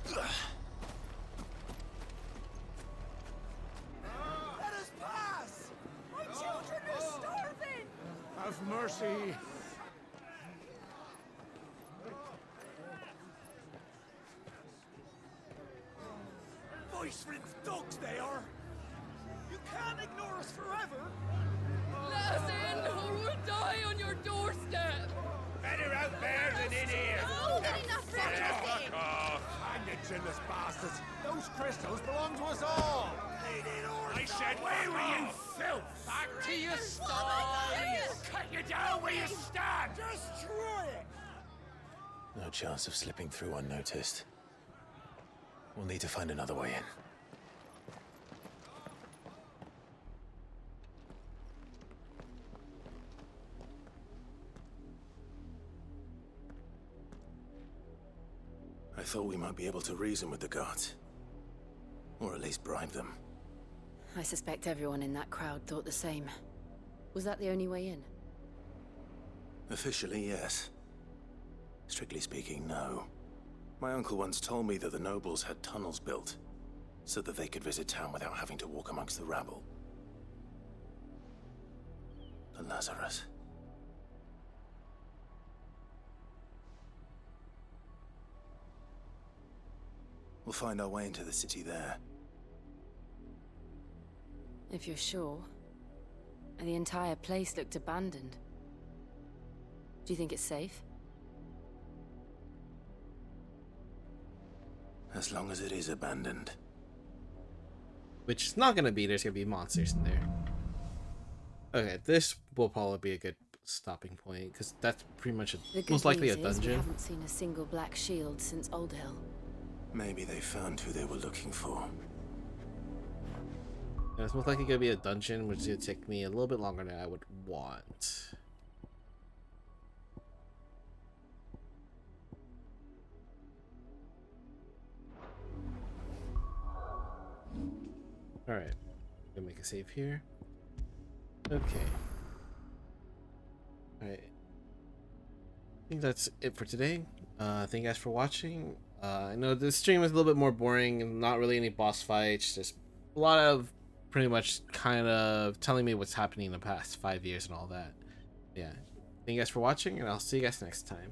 Let us pass! My children are starving! Have mercy. Voice-rinsed dogs they are! You can't ignore us forever! Let us in, or we'll die on your doorstep! Better out there than in here. No, enough for Fuck off. Hang the chinless bastards. Those crystals belong to us all. I said, where were you, filth? Back to your sties. Cut you down where you stand. Destroy it. No chance of slipping through unnoticed. We'll need to find another way in. I thought we might be able to reason with the guards. Or at least bribe them. I suspect everyone in that crowd thought the same. Was that the only way in? Officially, yes. Strictly speaking, no. My uncle once told me that the nobles had tunnels built, so that they could visit town without having to walk amongst the rabble. The Lazarus. We'll find our way into the city there. If you're sure. The entire place looked abandoned. Do you think it's safe? As long as it is abandoned. Which is not gonna be, there's gonna be monsters in there. Okay, this will probably be a good stopping point, because that's pretty much most likely a dungeon. We haven't seen a single black shield since Old Hill. Maybe they found who they were looking for. And it's most likely gonna be a dungeon, which is gonna take me a little bit longer than I would want. Alright, gonna make a save here. Okay. Alright. I think that's it for today. Thank you guys for watching. I know this stream was a little bit more boring and not really any boss fights, just a lot of pretty much kind of telling me what's happening in the past 5 years and all that. Yeah. Thank you guys for watching, and I'll see you guys next time.